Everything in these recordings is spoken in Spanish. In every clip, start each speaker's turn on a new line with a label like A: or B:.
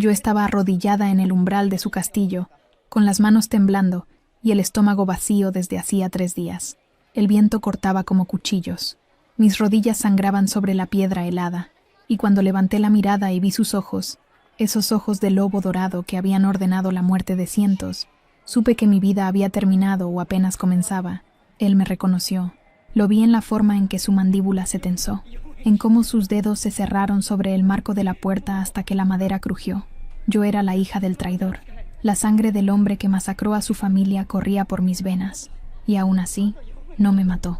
A: Yo estaba arrodillada en el umbral de su castillo, con las manos temblando y el estómago vacío desde hacía 3 días. El viento cortaba como cuchillos. Mis rodillas sangraban sobre la piedra helada, y cuando levanté la mirada y vi sus ojos, esos ojos de lobo dorado que habían ordenado la muerte de cientos, supe que mi vida había terminado o apenas comenzaba. Él me reconoció. Lo vi en la forma en que su mandíbula se tensó, en cómo sus dedos se cerraron sobre el marco de la puerta hasta que la madera crujió. Yo era la hija del traidor. La sangre del hombre que masacró a su familia corría por mis venas, y aún así, no me mató.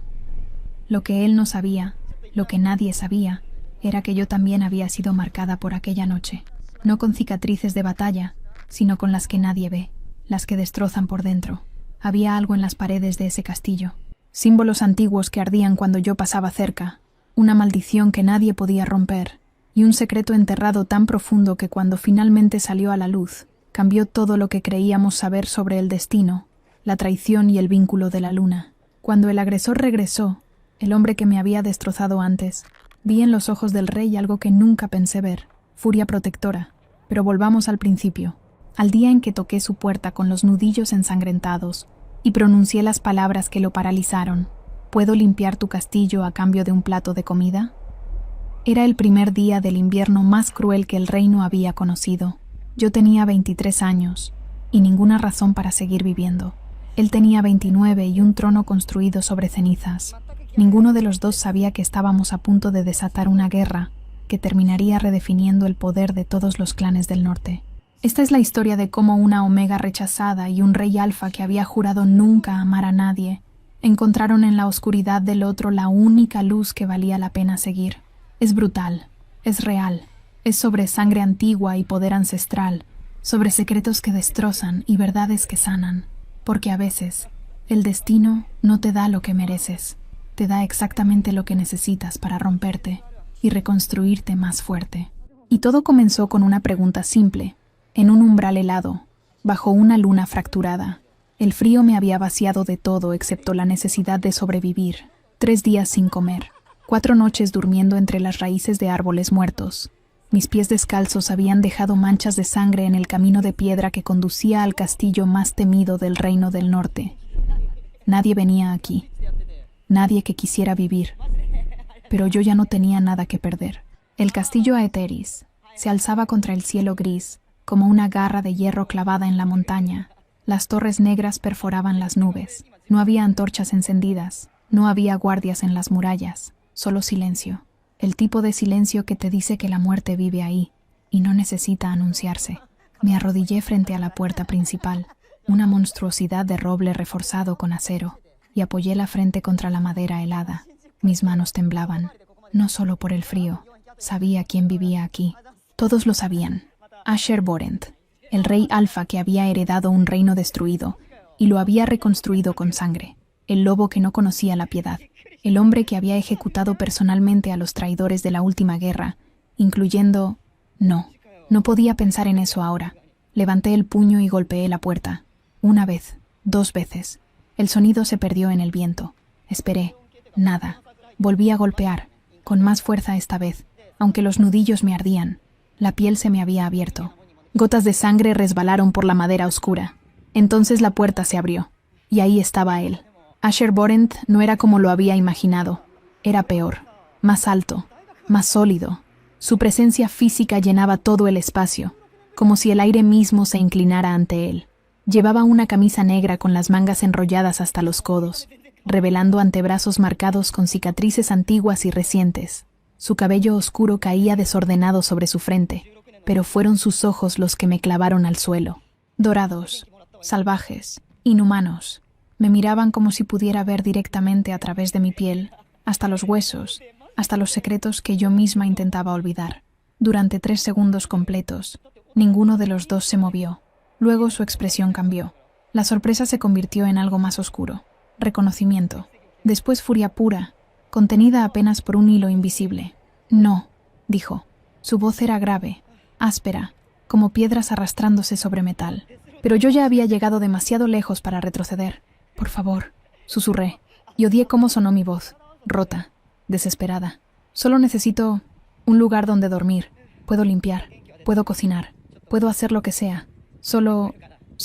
A: Lo que él no sabía, lo que nadie sabía, era que yo también había sido marcada por aquella noche, no con cicatrices de batalla, sino con las que nadie ve, las que destrozan por dentro. Había algo en las paredes de ese castillo, símbolos antiguos que ardían cuando yo pasaba cerca, una maldición que nadie podía romper, y un secreto enterrado tan profundo que cuando finalmente salió a la luz, cambió todo lo que creíamos saber sobre el destino, la traición y el vínculo de la luna. Cuando el agresor regresó, el hombre que me había destrozado antes, vi en los ojos del rey algo que nunca pensé ver, furia protectora. Pero volvamos al principio, al día en que toqué su puerta con los nudillos ensangrentados y pronuncié las palabras que lo paralizaron. ¿Puedo limpiar tu castillo a cambio de un plato de comida? Era el primer día del invierno más cruel que el reino había conocido. Yo tenía 23 años y ninguna razón para seguir viviendo. Él tenía 29 y un trono construido sobre cenizas. Ninguno de los dos sabía que estábamos a punto de desatar una guerra que terminaría redefiniendo el poder de todos los clanes del norte. Esta es la historia de cómo una Omega rechazada y un rey alfa que había jurado nunca amar a nadie encontraron en la oscuridad del otro la única luz que valía la pena seguir. Es brutal, es real, es sobre sangre antigua y poder ancestral, sobre secretos que destrozan y verdades que sanan, porque a veces el destino no te da lo que mereces, te da exactamente lo que necesitas para romperte y reconstruirte más fuerte. Y todo comenzó con una pregunta simple, en un umbral helado, bajo una luna fracturada. El frío me había vaciado de todo excepto la necesidad de sobrevivir. 3 días sin comer, 4 noches durmiendo entre las raíces de árboles muertos. Mis pies descalzos habían dejado manchas de sangre en el camino de piedra que conducía al castillo más temido del reino del norte. Nadie venía aquí, nadie que quisiera vivir, pero yo ya no tenía nada que perder. El castillo Aetheris se alzaba contra el cielo gris, como una garra de hierro clavada en la montaña. Las torres negras perforaban las nubes. No había antorchas encendidas, no había guardias en las murallas, solo silencio. El tipo de silencio que te dice que la muerte vive ahí y no necesita anunciarse. Me arrodillé frente a la puerta principal, una monstruosidad de roble reforzado con acero, y apoyé la frente contra la madera helada. Mis manos temblaban, no solo por el frío. Sabía quién vivía aquí. Todos lo sabían. Asher Borent, el rey alfa que había heredado un reino destruido y lo había reconstruido con sangre. El lobo que no conocía la piedad. El hombre que había ejecutado personalmente a los traidores de la última guerra, incluyendo... No podía pensar en eso ahora. Levanté el puño y golpeé la puerta. 1 vez, 2 veces. El sonido se perdió en el viento. Esperé. Nada. Volví a golpear, con más fuerza esta vez, aunque los nudillos me ardían. La piel se me había abierto. Gotas de sangre resbalaron por la madera oscura. Entonces la puerta se abrió, y ahí estaba él. Asher Borent no era como lo había imaginado. Era peor, más alto, más sólido. Su presencia física llenaba todo el espacio, como si el aire mismo se inclinara ante él. Llevaba una camisa negra con las mangas enrolladas hasta los codos, revelando antebrazos marcados con cicatrices antiguas y recientes. Su cabello oscuro caía desordenado sobre su frente, pero fueron sus ojos los que me clavaron al suelo. Dorados, salvajes, inhumanos. Me miraban como si pudiera ver directamente a través de mi piel, hasta los huesos, hasta los secretos que yo misma intentaba olvidar. Durante 3 segundos completos, ninguno de los dos se movió. Luego su expresión cambió. La sorpresa se convirtió en algo más oscuro. Reconocimiento. Después furia pura, contenida apenas por un hilo invisible. No, dijo. Su voz era grave, áspera, como piedras arrastrándose sobre metal. Pero yo ya había llegado demasiado lejos para retroceder. Por favor, susurré, y odié cómo sonó mi voz, rota, desesperada. Solo necesito un lugar donde dormir. Puedo limpiar, puedo cocinar. Puedo hacer lo que sea. Solo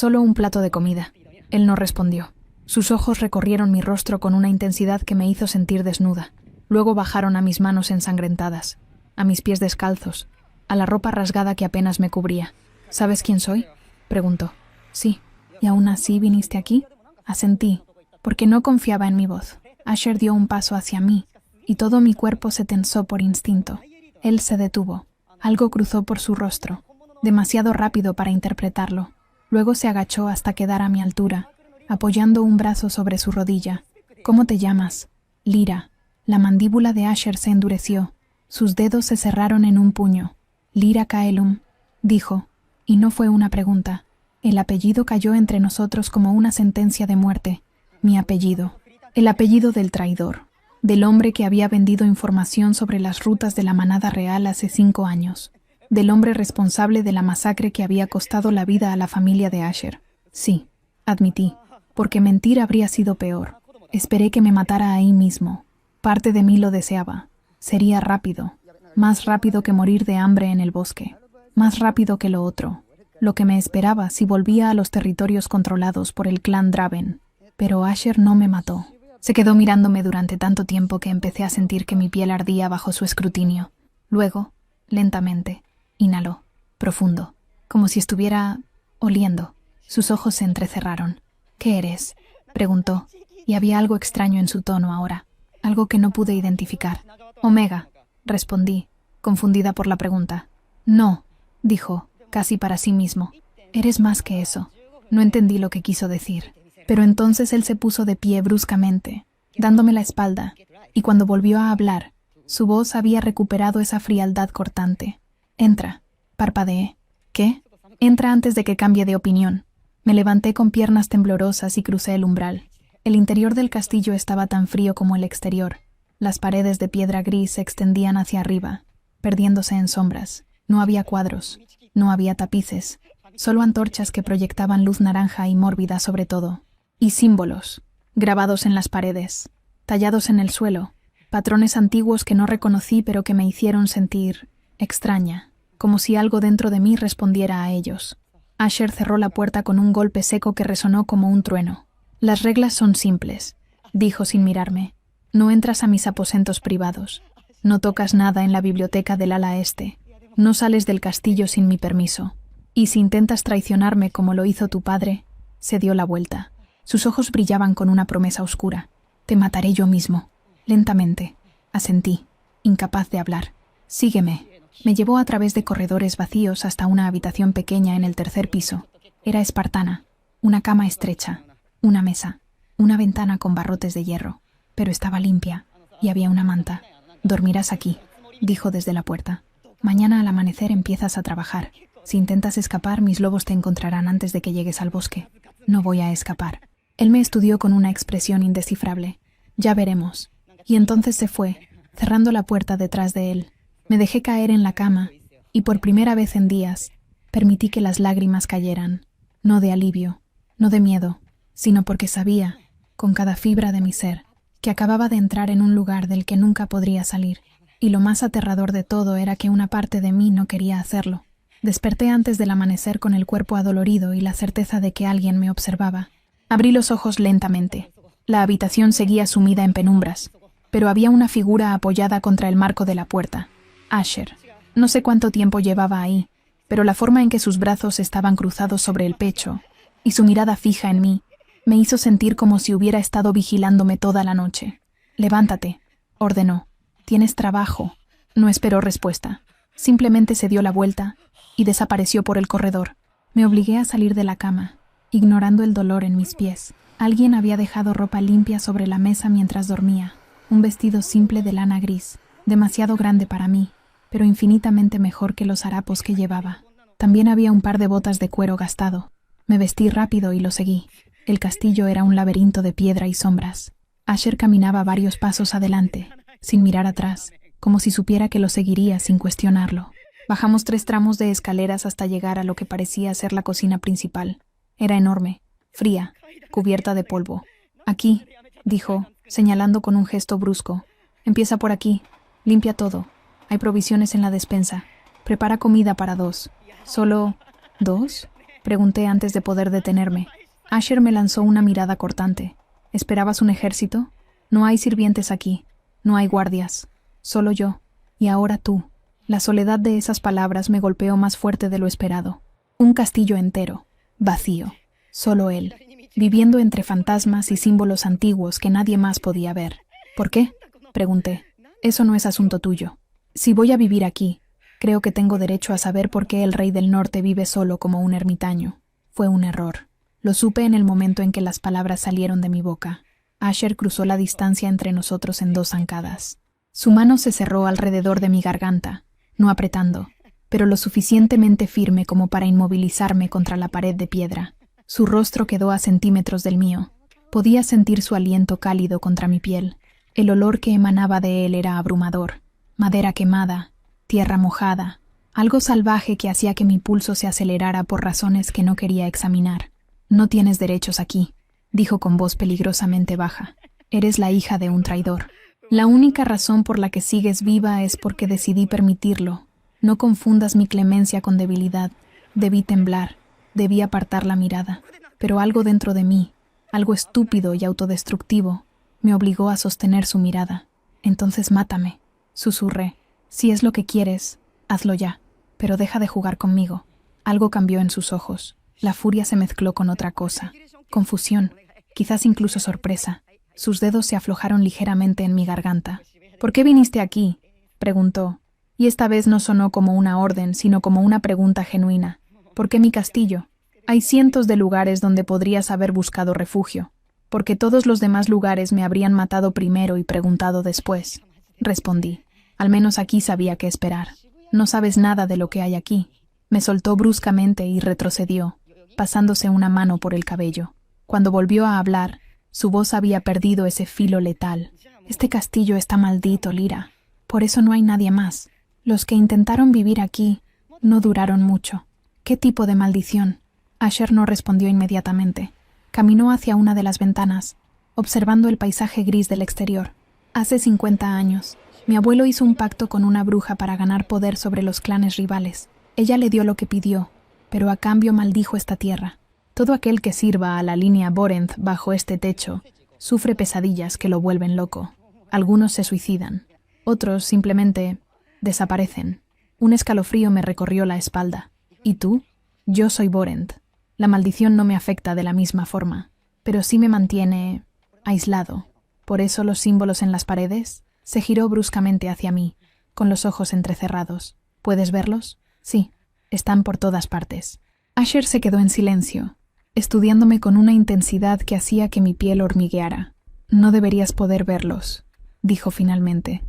A: un plato de comida. Él no respondió. Sus ojos recorrieron mi rostro con una intensidad que me hizo sentir desnuda. Luego bajaron a mis manos ensangrentadas, a mis pies descalzos, a la ropa rasgada que apenas me cubría. ¿Sabes quién soy?, preguntó. Sí. ¿Y aún así viniste aquí? Asentí, porque no confiaba en mi voz. Asher dio un paso hacia mí, y todo mi cuerpo se tensó por instinto. Él se detuvo. Algo cruzó por su rostro, demasiado rápido para interpretarlo. Luego se agachó hasta quedar a mi altura, apoyando un brazo sobre su rodilla. ¿Cómo te llamas? Lyra. La mandíbula de Asher se endureció. Sus dedos se cerraron en un puño. Lyra Caelum, dijo, y no fue una pregunta. El apellido cayó entre nosotros como una sentencia de muerte. Mi apellido. El apellido del traidor. Del hombre que había vendido información sobre las rutas de la manada real hace 5 años. Del hombre responsable de la masacre que había costado la vida a la familia de Asher. Sí, admití, porque mentir habría sido peor. Esperé que me matara ahí mismo. Parte de mí lo deseaba. Sería rápido, más rápido que morir de hambre en el bosque, más rápido que lo otro, lo que me esperaba si volvía a los territorios controlados por el clan Draven. Pero Asher no me mató. Se quedó mirándome durante tanto tiempo que empecé a sentir que mi piel ardía bajo su escrutinio. Luego, lentamente, inhaló, profundo, como si estuviera oliendo. Sus ojos se entrecerraron. ¿Qué eres?, preguntó, y había algo extraño en su tono ahora, algo que no pude identificar. Omega, respondí, confundida por la pregunta. No, dijo, casi para sí mismo. Eres más que eso. No entendí lo que quiso decir. Pero entonces él se puso de pie bruscamente, dándome la espalda, y cuando volvió a hablar, su voz había recuperado esa frialdad cortante. Entra, parpadeé. ¿Qué? Entra antes de que cambie de opinión. Me levanté con piernas temblorosas y crucé el umbral. El interior del castillo estaba tan frío como el exterior. Las paredes de piedra gris se extendían hacia arriba, perdiéndose en sombras. No había cuadros, no había tapices, solo antorchas que proyectaban luz naranja y mórbida sobre todo. Y símbolos, grabados en las paredes, tallados en el suelo, patrones antiguos que no reconocí pero que me hicieron sentir extraña, como si algo dentro de mí respondiera a ellos. Asher cerró la puerta con un golpe seco que resonó como un trueno. Las reglas son simples, dijo sin mirarme. No entras a mis aposentos privados. No tocas nada en la biblioteca del ala este. No sales del castillo sin mi permiso. Y si intentas traicionarme como lo hizo tu padre, se dio la vuelta. Sus ojos brillaban con una promesa oscura. Te mataré yo mismo. Lentamente. Asentí, incapaz de hablar. Sígueme. Me llevó a través de corredores vacíos hasta una habitación pequeña en el 3er piso. Era espartana. Una cama estrecha. Una mesa. Una ventana con barrotes de hierro. Pero estaba limpia. Y había una manta. Dormirás aquí, dijo desde la puerta. Mañana al amanecer empiezas a trabajar. Si intentas escapar, mis lobos te encontrarán antes de que llegues al bosque. No voy a escapar. Él me estudió con una expresión indescifrable. Ya veremos. Y entonces se fue, cerrando la puerta detrás de él. Me dejé caer en la cama, y por primera vez en días, permití que las lágrimas cayeran. No de alivio, no de miedo, sino porque sabía, con cada fibra de mi ser, que acababa de entrar en un lugar del que nunca podría salir. Y lo más aterrador de todo era que una parte de mí no quería hacerlo. Desperté antes del amanecer con el cuerpo adolorido y la certeza de que alguien me observaba. Abrí los ojos lentamente. La habitación seguía sumida en penumbras, pero había una figura apoyada contra el marco de la puerta. Asher. No sé cuánto tiempo llevaba ahí, pero la forma en que sus brazos estaban cruzados sobre el pecho y su mirada fija en mí me hizo sentir como si hubiera estado vigilándome toda la noche. Levántate, ordenó. Tienes trabajo. No esperó respuesta. Simplemente se dio la vuelta y desapareció por el corredor. Me obligué a salir de la cama, ignorando el dolor en mis pies. Alguien había dejado ropa limpia sobre la mesa mientras dormía. Un vestido simple de lana gris, demasiado grande para mí, pero infinitamente mejor que los harapos que llevaba. También había un par de botas de cuero gastado. Me vestí rápido y lo seguí. El castillo era un laberinto de piedra y sombras. Asher caminaba varios pasos adelante, sin mirar atrás, como si supiera que lo seguiría sin cuestionarlo. Bajamos 3 tramos de escaleras hasta llegar a lo que parecía ser la cocina principal. Era enorme, fría, cubierta de polvo. Aquí, dijo, señalando con un gesto brusco. Empieza por aquí. Limpia todo. Hay provisiones en la despensa. Prepara comida para 2. Solo ¿2? Pregunté antes de poder detenerme. Asher me lanzó una mirada cortante. ¿Esperabas un ejército? No hay sirvientes aquí. No hay guardias. Solo yo. Y ahora tú. La soledad de esas palabras me golpeó más fuerte de lo esperado. Un castillo entero. Vacío. Solo él. Viviendo entre fantasmas y símbolos antiguos que nadie más podía ver. ¿Por qué? Pregunté. Eso no es asunto tuyo. Si voy a vivir aquí, creo que tengo derecho a saber por qué el rey del norte vive solo como un ermitaño. Fue un error. Lo supe en el momento en que las palabras salieron de mi boca. Asher cruzó la distancia entre nosotros en 2 zancadas. Su mano se cerró alrededor de mi garganta, no apretando, pero lo suficientemente firme como para inmovilizarme contra la pared de piedra. Su rostro quedó a centímetros del mío. Podía sentir su aliento cálido contra mi piel. El olor que emanaba de él era abrumador. Madera quemada, tierra mojada, algo salvaje que hacía que mi pulso se acelerara por razones que no quería examinar. «No tienes derechos aquí», dijo con voz peligrosamente baja. «Eres la hija de un traidor. La única razón por la que sigues viva es porque decidí permitirlo. No confundas mi clemencia con debilidad. Debí temblar, debí apartar la mirada. Pero algo dentro de mí, algo estúpido y autodestructivo, me obligó a sostener su mirada. Entonces mátame», susurré. «Si es lo que quieres, hazlo ya, pero deja de jugar conmigo». Algo cambió en sus ojos. La furia se mezcló con otra cosa. Confusión, quizás incluso sorpresa. Sus dedos se aflojaron ligeramente en mi garganta. «¿Por qué viniste aquí?», preguntó. Y esta vez no sonó como una orden, sino como una pregunta genuina. «¿Por qué mi castillo? Hay cientos de lugares donde podrías haber buscado refugio. Porque todos los demás lugares me habrían matado primero y preguntado después». Respondí. «Al menos aquí sabía qué esperar. No sabes nada de lo que hay aquí». Me soltó bruscamente y retrocedió, pasándose una mano por el cabello. Cuando volvió a hablar, su voz había perdido ese filo letal. «Este castillo está maldito, Lyra. Por eso no hay nadie más. Los que intentaron vivir aquí no duraron mucho». «¿Qué tipo de maldición?». Asher no respondió inmediatamente. Caminó hacia una de las ventanas, observando el paisaje gris del exterior. «Hace 50 años, mi abuelo hizo un pacto con una bruja para ganar poder sobre los clanes rivales. Ella le dio lo que pidió, pero a cambio maldijo esta tierra. Todo aquel que sirva a la línea Borenth bajo este techo sufre pesadillas que lo vuelven loco. Algunos se suicidan, otros simplemente desaparecen». Un escalofrío me recorrió la espalda. «¿Y tú?». «Yo soy Borenth. La maldición no me afecta de la misma forma, pero sí me mantiene aislado. Por eso los símbolos en las paredes». Se giró bruscamente hacia mí, con los ojos entrecerrados. «¿Puedes verlos?». «Sí, están por todas partes». Asher se quedó en silencio, estudiándome con una intensidad que hacía que mi piel hormigueara. «No deberías poder verlos», dijo finalmente.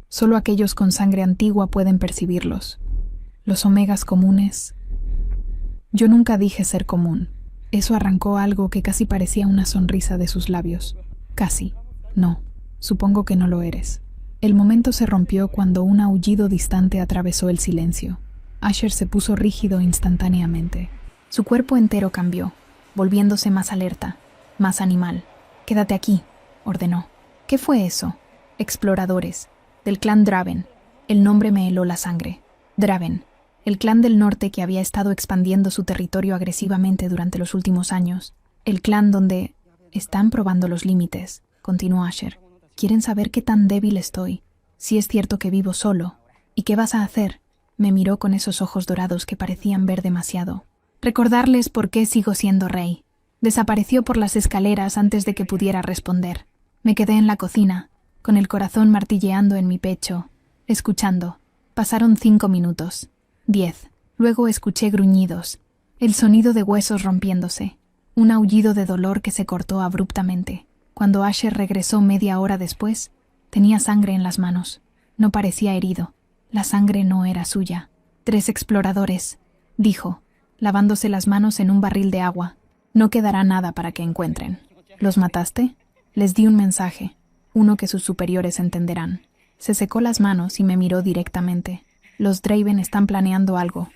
A: «Solo aquellos con sangre antigua pueden percibirlos. Los omegas comunes». Yo nunca dije ser común. Eso arrancó algo que casi parecía una sonrisa de sus labios. «Casi. No, supongo que no lo eres». El momento se rompió cuando un aullido distante atravesó el silencio. Asher se puso rígido instantáneamente. Su cuerpo entero cambió, volviéndose más alerta, más animal. «Quédate aquí», ordenó. «¿Qué fue eso?». «Exploradores, del clan Draven». El nombre me heló la sangre. Draven, el clan del norte que había estado expandiendo su territorio agresivamente durante los últimos años. El clan donde están probando los límites, continuó Asher. «Quieren saber qué tan débil estoy, si es cierto que vivo solo. ¿Y qué vas a hacer?». Me miró con esos ojos dorados que parecían ver demasiado. «Recordarles por qué sigo siendo rey». Desapareció por las escaleras antes de que pudiera responder. Me quedé en la cocina, con el corazón martilleando en mi pecho, escuchando. Pasaron 5 minutos. 10. Luego escuché gruñidos, el sonido de huesos rompiéndose, un aullido de dolor que se cortó abruptamente. Cuando Asher regresó media hora después, tenía sangre en las manos. No parecía herido. La sangre no era suya. 3 exploradores, dijo, lavándose las manos en un barril de agua. «No quedará nada para que encuentren». «¿Los mataste?». Les di un mensaje, uno que sus superiores entenderán. Se secó las manos y me miró directamente. «Los Draven están planeando algo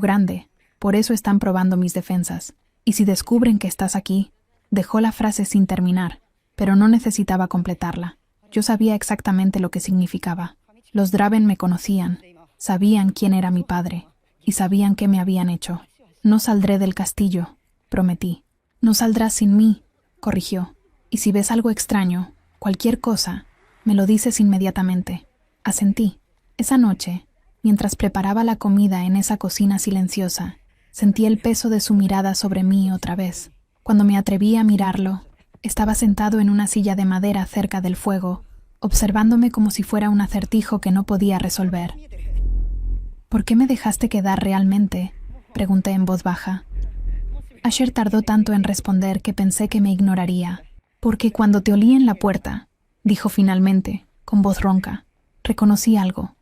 A: grande. Por eso están probando mis defensas. Y si descubren que estás aquí». Dejó la frase sin terminar, pero no necesitaba completarla. Yo sabía exactamente lo que significaba. Los Draven me conocían, sabían quién era mi padre. y sabían qué me habían hecho. No saldré del castillo, prometí. No saldrás sin mí, corrigió. Y si ves algo extraño, cualquier cosa, me lo dices inmediatamente. Asentí. Esa noche, mientras preparaba la comida en esa cocina silenciosa, sentí el peso de su mirada sobre mí otra vez. Cuando me atreví a mirarlo, estaba sentado en una silla de madera cerca del fuego, observándome como si fuera un acertijo que no podía resolver. ¿Por qué me dejaste quedar realmente?, pregunté en voz baja. Asher tardó tanto en responder que pensé que me ignoraría. Porque cuando te olí en la puerta, dijo finalmente, con voz ronca, reconocí algo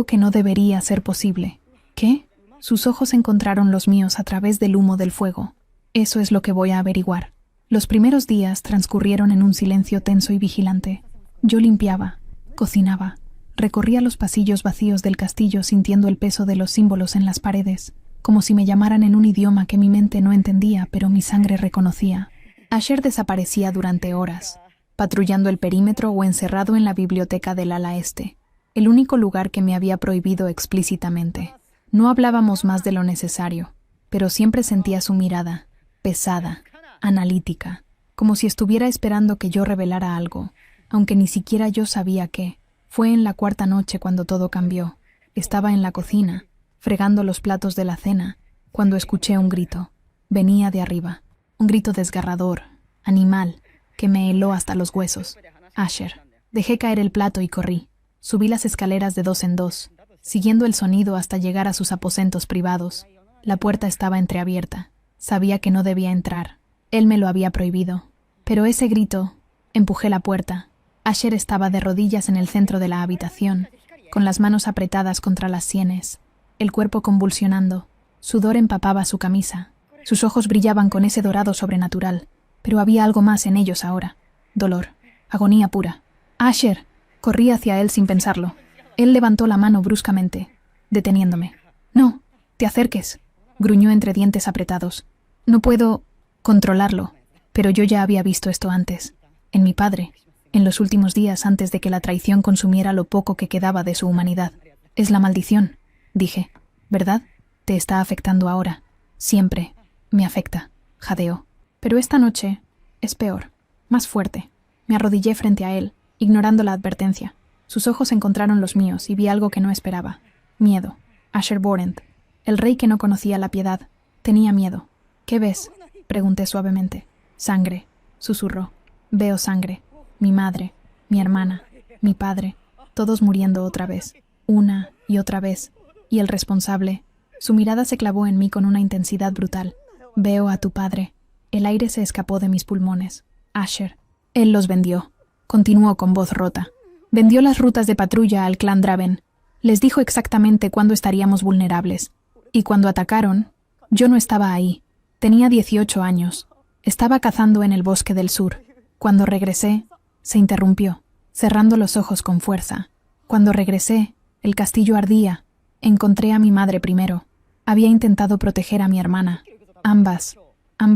A: que no debería ser posible. ¿Qué? Sus ojos encontraron los míos a través del humo del fuego. Eso es lo que voy a averiguar. Los primeros días transcurrieron en un silencio tenso y vigilante. Yo limpiaba, cocinaba, recorría los pasillos vacíos del castillo sintiendo el peso de los símbolos en las paredes, como si me llamaran en un idioma que mi mente no entendía, pero mi sangre reconocía. Asher desaparecía durante horas, patrullando el perímetro o encerrado en la biblioteca del ala este, el único lugar que me había prohibido explícitamente. No hablábamos más de lo necesario, pero siempre sentía su mirada, pesada, analítica, como si estuviera esperando que yo revelara algo, aunque ni siquiera yo sabía qué. Fue en la cuarta noche cuando todo cambió. Estaba en la cocina, fregando los platos de la cena, cuando escuché un grito. Venía de arriba. Un grito desgarrador, animal, que me heló hasta los huesos. Asher. Dejé caer el plato y corrí. Subí las escaleras de 2 en 2, siguiendo el sonido hasta llegar a sus aposentos privados. La puerta estaba entreabierta. Sabía que no debía entrar. Él me lo había prohibido. Pero ese grito... Empujé la puerta. Asher estaba de rodillas en el centro de la habitación, con las manos apretadas contra las sienes, el cuerpo convulsionando. Sudor empapaba su camisa. Sus ojos brillaban con ese dorado sobrenatural, pero había algo más en ellos ahora. Dolor. Agonía pura. ¡Asher! Corrí hacia él sin pensarlo. Él levantó la mano bruscamente, deteniéndome. «No, te acerques», gruñó entre dientes apretados. «No puedo controlarlo, pero yo ya había visto esto antes, en mi padre, en los últimos días antes de que la traición consumiera lo poco que quedaba de su humanidad. Es la maldición», dije. «¿Verdad? Te está afectando ahora. Siempre me afecta», jadeó. «Pero esta noche es peor, más fuerte». Me arrodillé frente a él, ignorando la advertencia. Sus ojos encontraron los míos y vi algo que no esperaba. Miedo. Asher Borent, el rey que no conocía la piedad, tenía miedo. «¿Qué ves?», pregunté suavemente. «Sangre», susurró. «Veo sangre. Mi madre, mi hermana, mi padre, todos muriendo otra vez, una y otra vez. Y el responsable». Su mirada se clavó en mí con una intensidad brutal. «Veo a tu padre». El aire se escapó de mis pulmones. «Asher. Él los vendió», continuó con voz rota. «Vendió las rutas de patrulla al clan Draven. Les dijo exactamente cuándo estaríamos vulnerables. Y cuando atacaron, yo no estaba ahí. Tenía 18 años. Estaba cazando en el bosque del sur. Cuando regresé, se interrumpió, cerrando los ojos con fuerza. Cuando regresé, el castillo ardía. Encontré a mi madre primero. Había intentado proteger a mi hermana. Ambas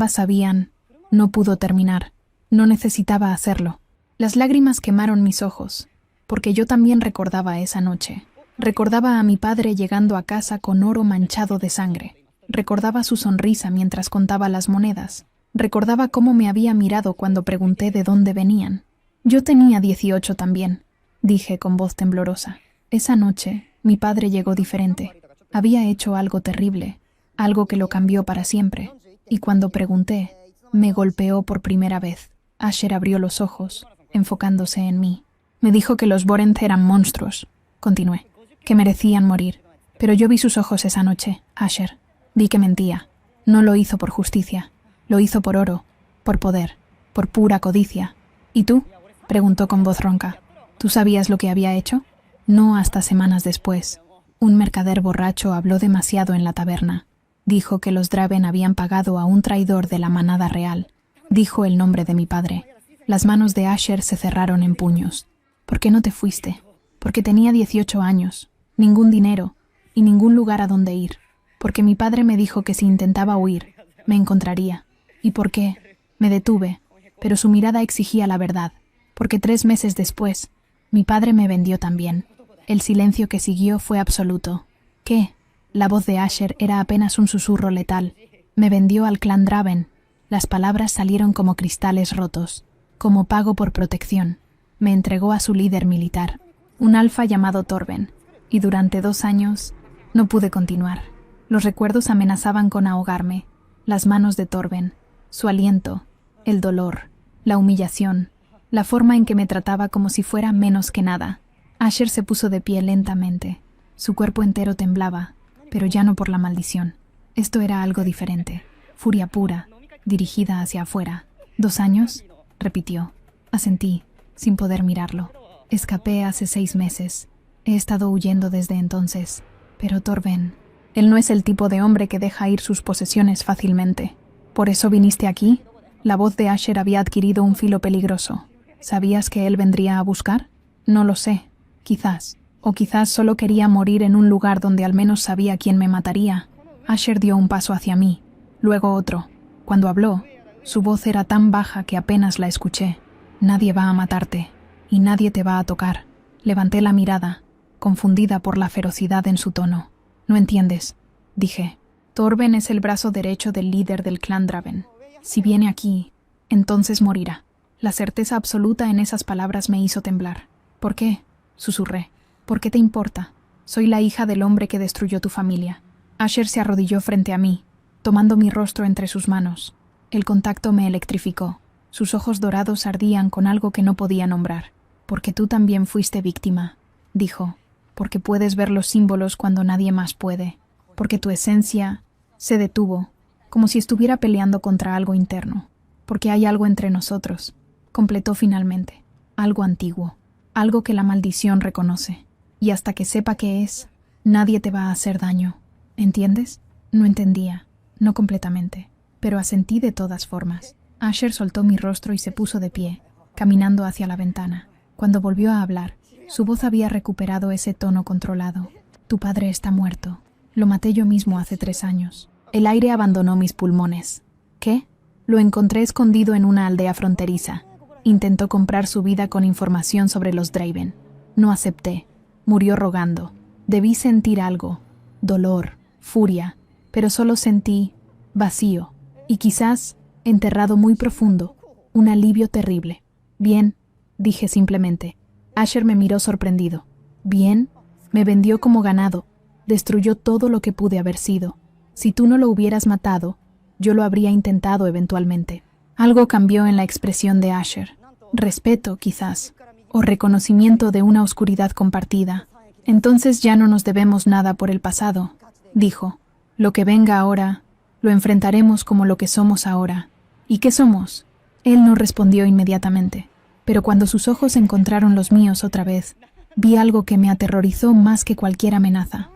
A: sabían. No pudo terminar. No necesitaba hacerlo. Las lágrimas quemaron mis ojos, porque yo también recordaba esa noche. Recordaba a mi padre llegando a casa con oro manchado de sangre. Recordaba su sonrisa mientras contaba las monedas. Recordaba cómo me había mirado cuando pregunté de dónde venían. Yo tenía 18 también, dije con voz temblorosa. Esa noche, mi padre llegó diferente. Había hecho algo terrible, algo que lo cambió para siempre. Y cuando pregunté, me golpeó por primera vez. Asher abrió los ojos, enfocándose en mí. Me dijo que los Borent eran monstruos, continué, que merecían morir. Pero yo vi sus ojos esa noche, Asher. Vi que mentía. No lo hizo por justicia. Lo hizo por oro, por poder, por pura codicia. ¿Y tú?, preguntó con voz ronca. ¿Tú sabías lo que había hecho? No hasta semanas después. Un mercader borracho habló demasiado en la taberna. Dijo que los Draven habían pagado a un traidor de la manada real. Dijo el nombre de mi padre. Las manos de Asher se cerraron en puños. ¿Por qué no te fuiste? Porque tenía 18 años, ningún dinero y ningún lugar a donde ir. Porque mi padre me dijo que si intentaba huir, me encontraría. ¿Y por qué? Me detuve, pero su mirada exigía la verdad. Porque 3 meses después, mi padre me vendió también. El silencio que siguió fue absoluto. ¿Qué? La voz de Asher era apenas un susurro letal. Me vendió al clan Draven. Las palabras salieron como cristales rotos. Como pago por protección, me entregó a su líder militar, un alfa llamado Torben, y durante 2 años no pude continuar. Los recuerdos amenazaban con ahogarme. Las manos de Torben, su aliento, el dolor, la humillación, la forma en que me trataba como si fuera menos que nada. Asher se puso de pie lentamente. Su cuerpo entero temblaba, pero ya no por la maldición. Esto era algo diferente. Furia pura, dirigida hacia afuera. 2 años, repitió. Asentí, sin poder mirarlo. Escapé hace 6 meses. He estado huyendo desde entonces. Pero Torben, él no es el tipo de hombre que deja ir sus posesiones fácilmente. ¿Por eso viniste aquí? La voz de Asher había adquirido un filo peligroso. ¿Sabías que él vendría a buscar? No lo sé. Quizás. O quizás solo quería morir en un lugar donde al menos sabía quién me mataría. Asher dio un paso hacia mí, luego otro. Cuando habló, su voz era tan baja que apenas la escuché. Nadie va a matarte, y nadie te va a tocar. Levanté la mirada, confundida por la ferocidad en su tono. No entiendes, dije. Torben es el brazo derecho del líder del clan Draven. Si viene aquí, entonces morirá. La certeza absoluta en esas palabras me hizo temblar. ¿Por qué?, susurré. ¿Por qué te importa? Soy la hija del hombre que destruyó tu familia. Asher se arrodilló frente a mí, tomando mi rostro entre sus manos. El contacto me electrificó. Sus ojos dorados ardían con algo que no podía nombrar. Porque tú también fuiste víctima, dijo. Porque puedes ver los símbolos cuando nadie más puede. Porque tu esencia se detuvo, como si estuviera peleando contra algo interno. Porque hay algo entre nosotros, completó finalmente. Algo antiguo, algo que la maldición reconoce. Y hasta que sepa qué es, nadie te va a hacer daño. ¿Entiendes? No entendía, no completamente, pero asentí de todas formas. Asher soltó mi rostro y se puso de pie, caminando hacia la ventana. Cuando volvió a hablar, su voz había recuperado ese tono controlado. Tu padre está muerto. Lo maté yo mismo hace 3 años. El aire abandonó mis pulmones. ¿Qué? Lo encontré escondido en una aldea fronteriza. Intentó comprar su vida con información sobre los Draven. No acepté. Murió rogando. Debí sentir algo. Dolor, furia, pero solo sentí vacío. Y quizás, enterrado muy profundo, un alivio terrible. Bien, dije simplemente. Asher me miró sorprendido. Bien, me vendió como ganado. Destruyó todo lo que pude haber sido. Si tú no lo hubieras matado, yo lo habría intentado eventualmente. Algo cambió en la expresión de Asher. Respeto, quizás, o reconocimiento de una oscuridad compartida. Entonces ya no nos debemos nada por el pasado, dijo. Lo que venga ahora, lo enfrentaremos como lo que somos ahora. ¿Y qué somos? Él no respondió inmediatamente, pero cuando sus ojos encontraron los míos otra vez, vi algo que me aterrorizó más que cualquier amenaza.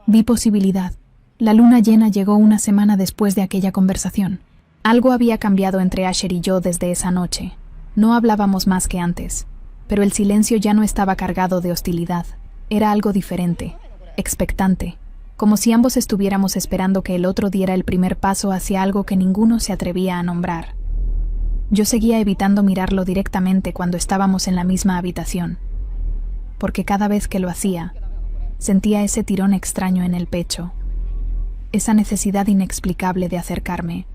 A: Vi posibilidad. La luna llena llegó una semana después de aquella conversación. Algo había cambiado entre Asher y yo desde esa noche. No hablábamos más que antes, pero el silencio ya no estaba cargado de hostilidad. Era algo diferente, expectante, como si ambos estuviéramos esperando que el otro diera el primer paso hacia algo que ninguno se atrevía a nombrar. Yo seguía evitando mirarlo directamente cuando estábamos en la misma habitación, porque cada vez que lo hacía, sentía ese tirón extraño en el pecho, esa necesidad inexplicable de acercarme,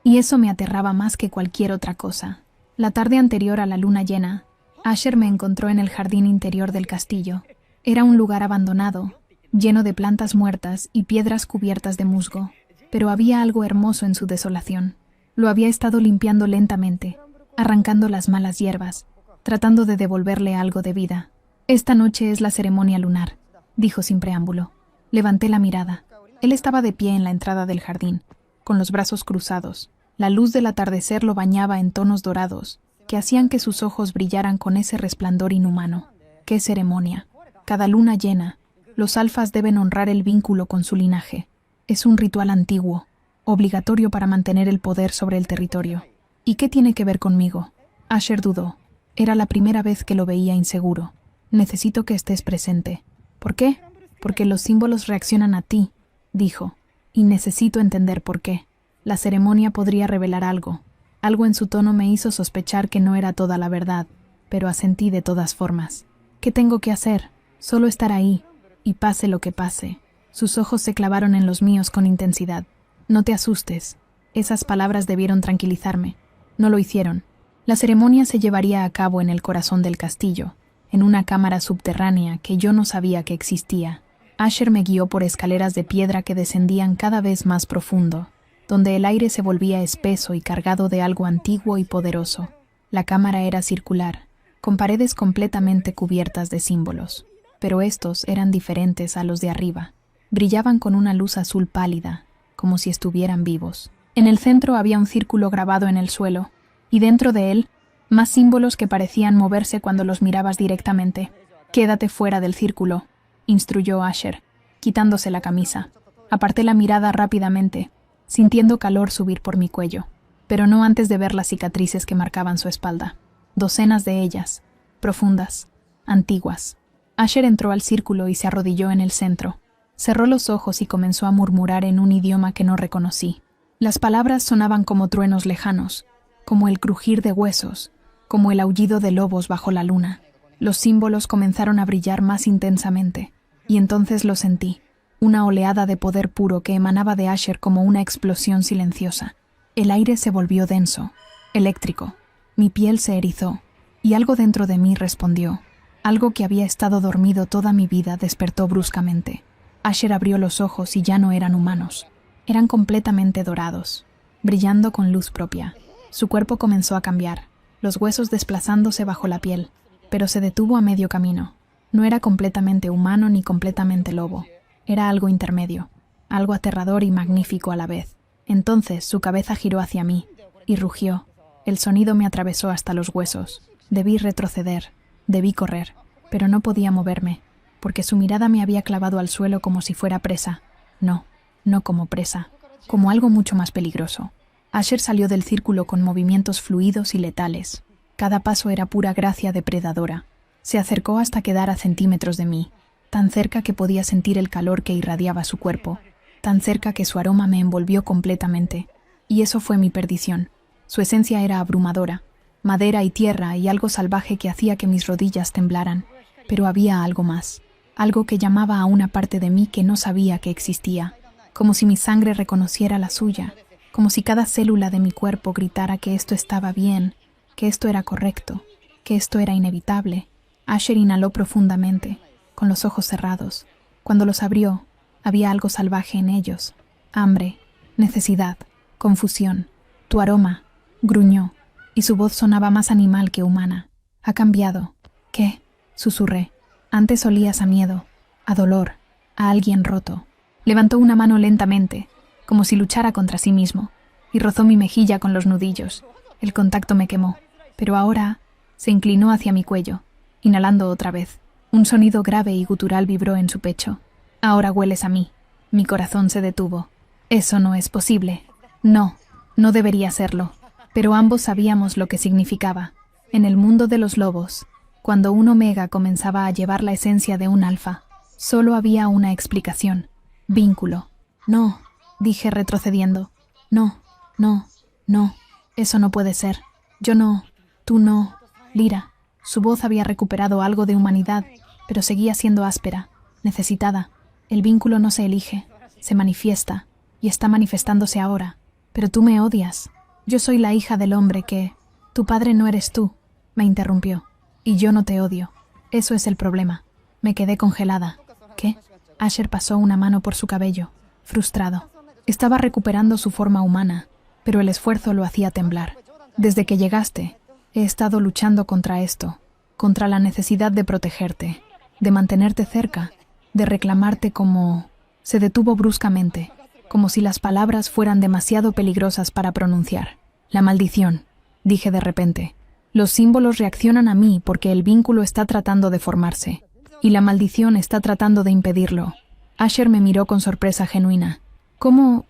A: y eso me aterraba más que cualquier otra cosa. La tarde anterior a la luna llena, Asher me encontró en el jardín interior del castillo. Era un lugar abandonado, lleno de plantas muertas y piedras cubiertas de musgo, pero había algo hermoso en su desolación. Lo había estado limpiando lentamente, arrancando las malas hierbas, tratando de devolverle algo de vida. Esta noche es la ceremonia lunar, dijo sin preámbulo. Levanté la mirada. Él estaba de pie en la entrada del jardín, con los brazos cruzados. La luz del atardecer lo bañaba en tonos dorados, que hacían que sus ojos brillaran con ese resplandor inhumano. ¡Qué ceremonia! Cada luna llena, los alfas deben honrar el vínculo con su linaje. Es un ritual antiguo, obligatorio para mantener el poder sobre el territorio. ¿Y qué tiene que ver conmigo? Asher dudó. Era la primera vez que lo veía inseguro. Necesito que estés presente. ¿Por qué? Porque los símbolos reaccionan a ti, dijo. Y necesito entender por qué. La ceremonia podría revelar algo. Algo en su tono me hizo sospechar que no era toda la verdad, pero asentí de todas formas. ¿Qué tengo que hacer? Solo estar ahí, y pase lo que pase. Sus ojos se clavaron en los míos con intensidad. No te asustes. Esas palabras debieron tranquilizarme. No lo hicieron. La ceremonia se llevaría a cabo en el corazón del castillo, en una cámara subterránea que yo no sabía que existía. Asher me guió por escaleras de piedra que descendían cada vez más profundo, donde el aire se volvía espeso y cargado de algo antiguo y poderoso. La cámara era circular, con paredes completamente cubiertas de símbolos, pero estos eran diferentes a los de arriba. Brillaban con una luz azul pálida, como si estuvieran vivos. En el centro había un círculo grabado en el suelo, y dentro de él, más símbolos que parecían moverse cuando los mirabas directamente. «Quédate fuera del círculo», instruyó Asher, quitándose la camisa. Aparté la mirada rápidamente, sintiendo calor subir por mi cuello, pero no antes de ver las cicatrices que marcaban su espalda. Docenas de ellas, profundas, antiguas. Asher entró al círculo y se arrodilló en el centro. Cerró los ojos y comenzó a murmurar en un idioma que no reconocí. Las palabras sonaban como truenos lejanos, como el crujir de huesos, como el aullido de lobos bajo la luna. Los símbolos comenzaron a brillar más intensamente, y entonces lo sentí, una oleada de poder puro que emanaba de Asher como una explosión silenciosa. El aire se volvió denso, eléctrico. Mi piel se erizó, y algo dentro de mí respondió. Algo que había estado dormido toda mi vida despertó bruscamente. Asher abrió los ojos y ya no eran humanos. Eran completamente dorados, brillando con luz propia. Su cuerpo comenzó a cambiar, los huesos desplazándose bajo la piel, pero se detuvo a medio camino. No era completamente humano ni completamente lobo. Era algo intermedio, algo aterrador y magnífico a la vez. Entonces su cabeza giró hacia mí y rugió. El sonido me atravesó hasta los huesos. Debí retroceder, debí correr, pero no podía moverme, porque su mirada me había clavado al suelo como si fuera presa. No, no como presa, como algo mucho más peligroso. Asher salió del círculo con movimientos fluidos y letales. Cada paso era pura gracia depredadora. Se acercó hasta quedar a centímetros de mí, tan cerca que podía sentir el calor que irradiaba su cuerpo, tan cerca que su aroma me envolvió completamente. Y eso fue mi perdición. Su esencia era abrumadora, madera y tierra y algo salvaje que hacía que mis rodillas temblaran. Pero había algo más, algo que llamaba a una parte de mí que no sabía que existía, como si mi sangre reconociera la suya, como si cada célula de mi cuerpo gritara que esto estaba bien, que esto era correcto, que esto era inevitable. Asher inhaló profundamente, con los ojos cerrados. Cuando los abrió, había algo salvaje en ellos. Hambre, necesidad, confusión. Tu aroma, gruñó, y su voz sonaba más animal que humana. Ha cambiado. ¿Qué? Susurré. Antes olías a miedo, a dolor, a alguien roto. Levantó una mano lentamente, como si luchara contra sí mismo, y rozó mi mejilla con los nudillos. El contacto me quemó, pero ahora se inclinó hacia mi cuello, inhalando otra vez. Un sonido grave y gutural vibró en su pecho. Ahora hueles a mí. Mi corazón se detuvo. Eso no es posible. No, no debería serlo. Pero ambos sabíamos lo que significaba. En el mundo de los lobos, cuando un omega comenzaba a llevar la esencia de un alfa, solo había una explicación. Vínculo. No, dije retrocediendo. No, no, no. Eso no puede ser. Yo no. Tú no. Lyra. Su voz había recuperado algo de humanidad, pero seguía siendo áspera, necesitada. El vínculo no se elige, se manifiesta, y está manifestándose ahora. Pero tú me odias. Yo soy la hija del hombre que... Tu padre no eres tú, me interrumpió. Y yo no te odio. Eso es el problema. Me quedé congelada. ¿Qué? Asher pasó una mano por su cabello, frustrado. Estaba recuperando su forma humana, pero el esfuerzo lo hacía temblar. Desde que llegaste, he estado luchando contra esto, contra la necesidad de protegerte, de mantenerte cerca, de reclamarte como... Se detuvo bruscamente, como si las palabras fueran demasiado peligrosas para pronunciar. La maldición, dije de repente. Los símbolos reaccionan a mí porque el vínculo está tratando de formarse, y la maldición está tratando de impedirlo. Asher me miró con sorpresa genuina. ¿Cómo?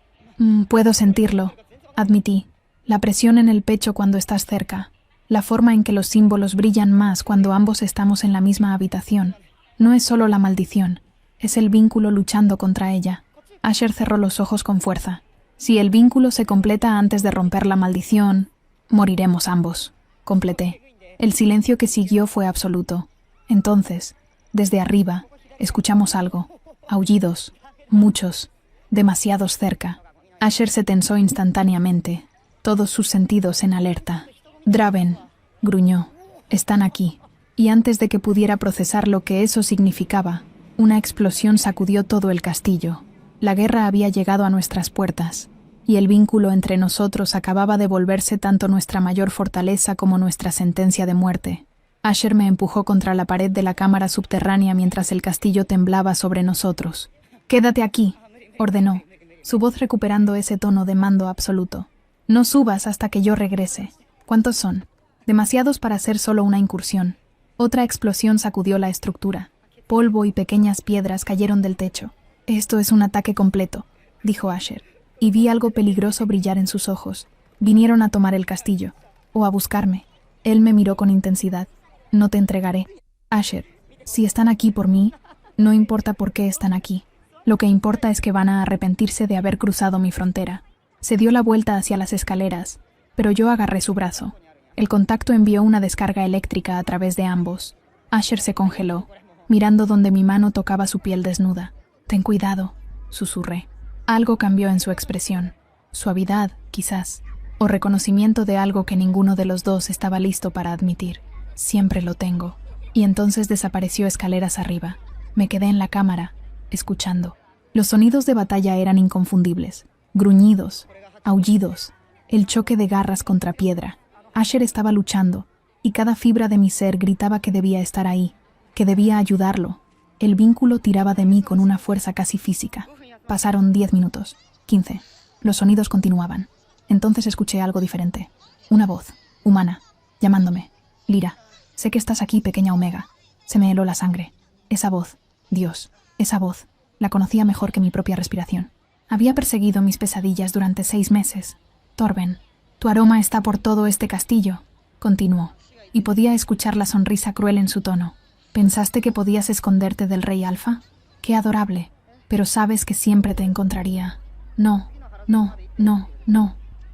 A: Puedo sentirlo, admití. La presión en el pecho cuando estás cerca. La forma en que los símbolos brillan más cuando ambos estamos en la misma habitación. No es solo la maldición, es el vínculo luchando contra ella. Asher cerró los ojos con fuerza. Si el vínculo se completa antes de romper la maldición, moriremos ambos, completé. El silencio que siguió fue absoluto. Entonces, desde arriba, escuchamos algo. Aullidos, Muchos, demasiados cerca. Asher se tensó instantáneamente, todos sus sentidos en alerta. Draven, gruñó, están aquí. Y antes de que pudiera procesar lo que eso significaba, una explosión sacudió todo el castillo. La guerra había llegado a nuestras puertas, y el vínculo entre nosotros acababa de volverse tanto nuestra mayor fortaleza como nuestra sentencia de muerte. Asher me empujó contra la pared de la cámara subterránea mientras el castillo temblaba sobre nosotros. «Quédate aquí», ordenó, su voz recuperando ese tono de mando absoluto. «No subas hasta que yo regrese». «¿Cuántos son?» «Demasiados para ser solo una incursión». Otra explosión sacudió la estructura. Polvo y pequeñas piedras cayeron del techo. «Esto es un ataque completo», dijo Asher, y vi algo peligroso brillar en sus ojos. «Vinieron a tomar el castillo, o a buscarme». Él me miró con intensidad. «No te entregaré. Asher, si están aquí por mí, no importa por qué están aquí. Lo que importa es que van a arrepentirse de haber cruzado mi frontera». Se dio la vuelta hacia las escaleras, pero yo agarré su brazo. El contacto envió una descarga eléctrica a través de ambos. Asher se congeló, mirando donde mi mano tocaba su piel desnuda. «Ten cuidado», susurré. Algo cambió en su expresión. Suavidad, quizás, o reconocimiento de algo que ninguno de los dos estaba listo para admitir. «Siempre lo tengo». Y entonces desapareció escaleras arriba. Me quedé en la cámara, escuchando. Los sonidos de batalla eran inconfundibles. Gruñidos, aullidos, el choque de garras contra piedra. Asher estaba luchando, y cada fibra de mi ser gritaba que debía estar ahí, que debía ayudarlo. El vínculo tiraba de mí con una fuerza casi física. Pasaron 10 minutos, 15. Los sonidos continuaban. Entonces escuché algo diferente. Una voz, humana, llamándome. «Lyra, sé que estás aquí, pequeña Omega». Se me heló la sangre. Esa voz, Dios, esa voz, la conocía mejor que mi propia respiración. Había perseguido mis pesadillas durante 6 meses. «Torben, tu aroma está por todo este castillo», continuó, y podía escuchar la sonrisa cruel en su tono. «¿Pensaste que podías esconderte del rey Alfa? Qué adorable, pero sabes que siempre te encontraría». No.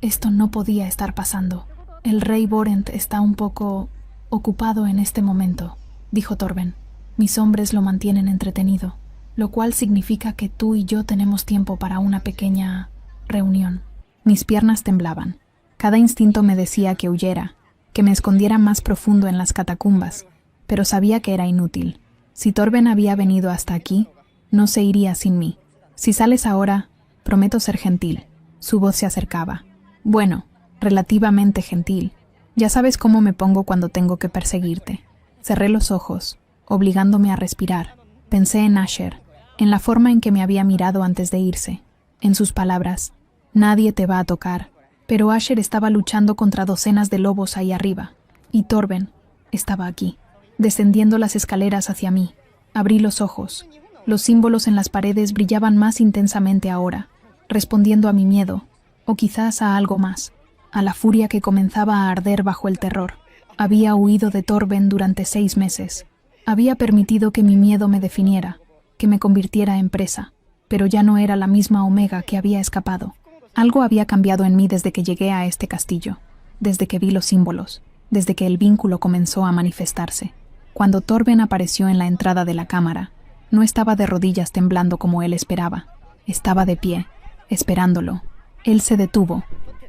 A: Esto no podía estar pasando. «El rey Vorent está un poco ocupado en este momento», dijo Torben. «Mis hombres lo mantienen entretenido, lo cual significa que tú y yo tenemos tiempo para una pequeña reunión». Mis piernas temblaban. Cada instinto me decía que huyera, que me escondiera más profundo en las catacumbas, pero sabía que era inútil. Si Torben había venido hasta aquí, no se iría sin mí. «Si sales ahora, prometo ser gentil». Su voz se acercaba. «Bueno, relativamente gentil. Ya sabes cómo me pongo cuando tengo que perseguirte». Cerré los ojos, obligándome a respirar. Pensé en Asher, en la forma en que me había mirado antes de irse, en sus palabras. «Nadie te va a tocar». Pero Asher estaba luchando contra docenas de lobos ahí arriba, y Torben estaba aquí, descendiendo las escaleras hacia mí. Abrí los ojos. Los símbolos en las paredes brillaban más intensamente ahora, respondiendo a mi miedo, o quizás a algo más, a la furia que comenzaba a arder bajo el terror. Había huido de Torben durante 6 meses. Había permitido que mi miedo me definiera, que me convirtiera en presa, pero ya no era la misma Omega que había escapado. Algo había cambiado en mí desde que llegué a este castillo, desde que vi los símbolos, desde que el vínculo comenzó a manifestarse. Cuando Torben apareció en la entrada de la cámara, no estaba de rodillas temblando como él esperaba. Estaba de pie, esperándolo. Él se detuvo,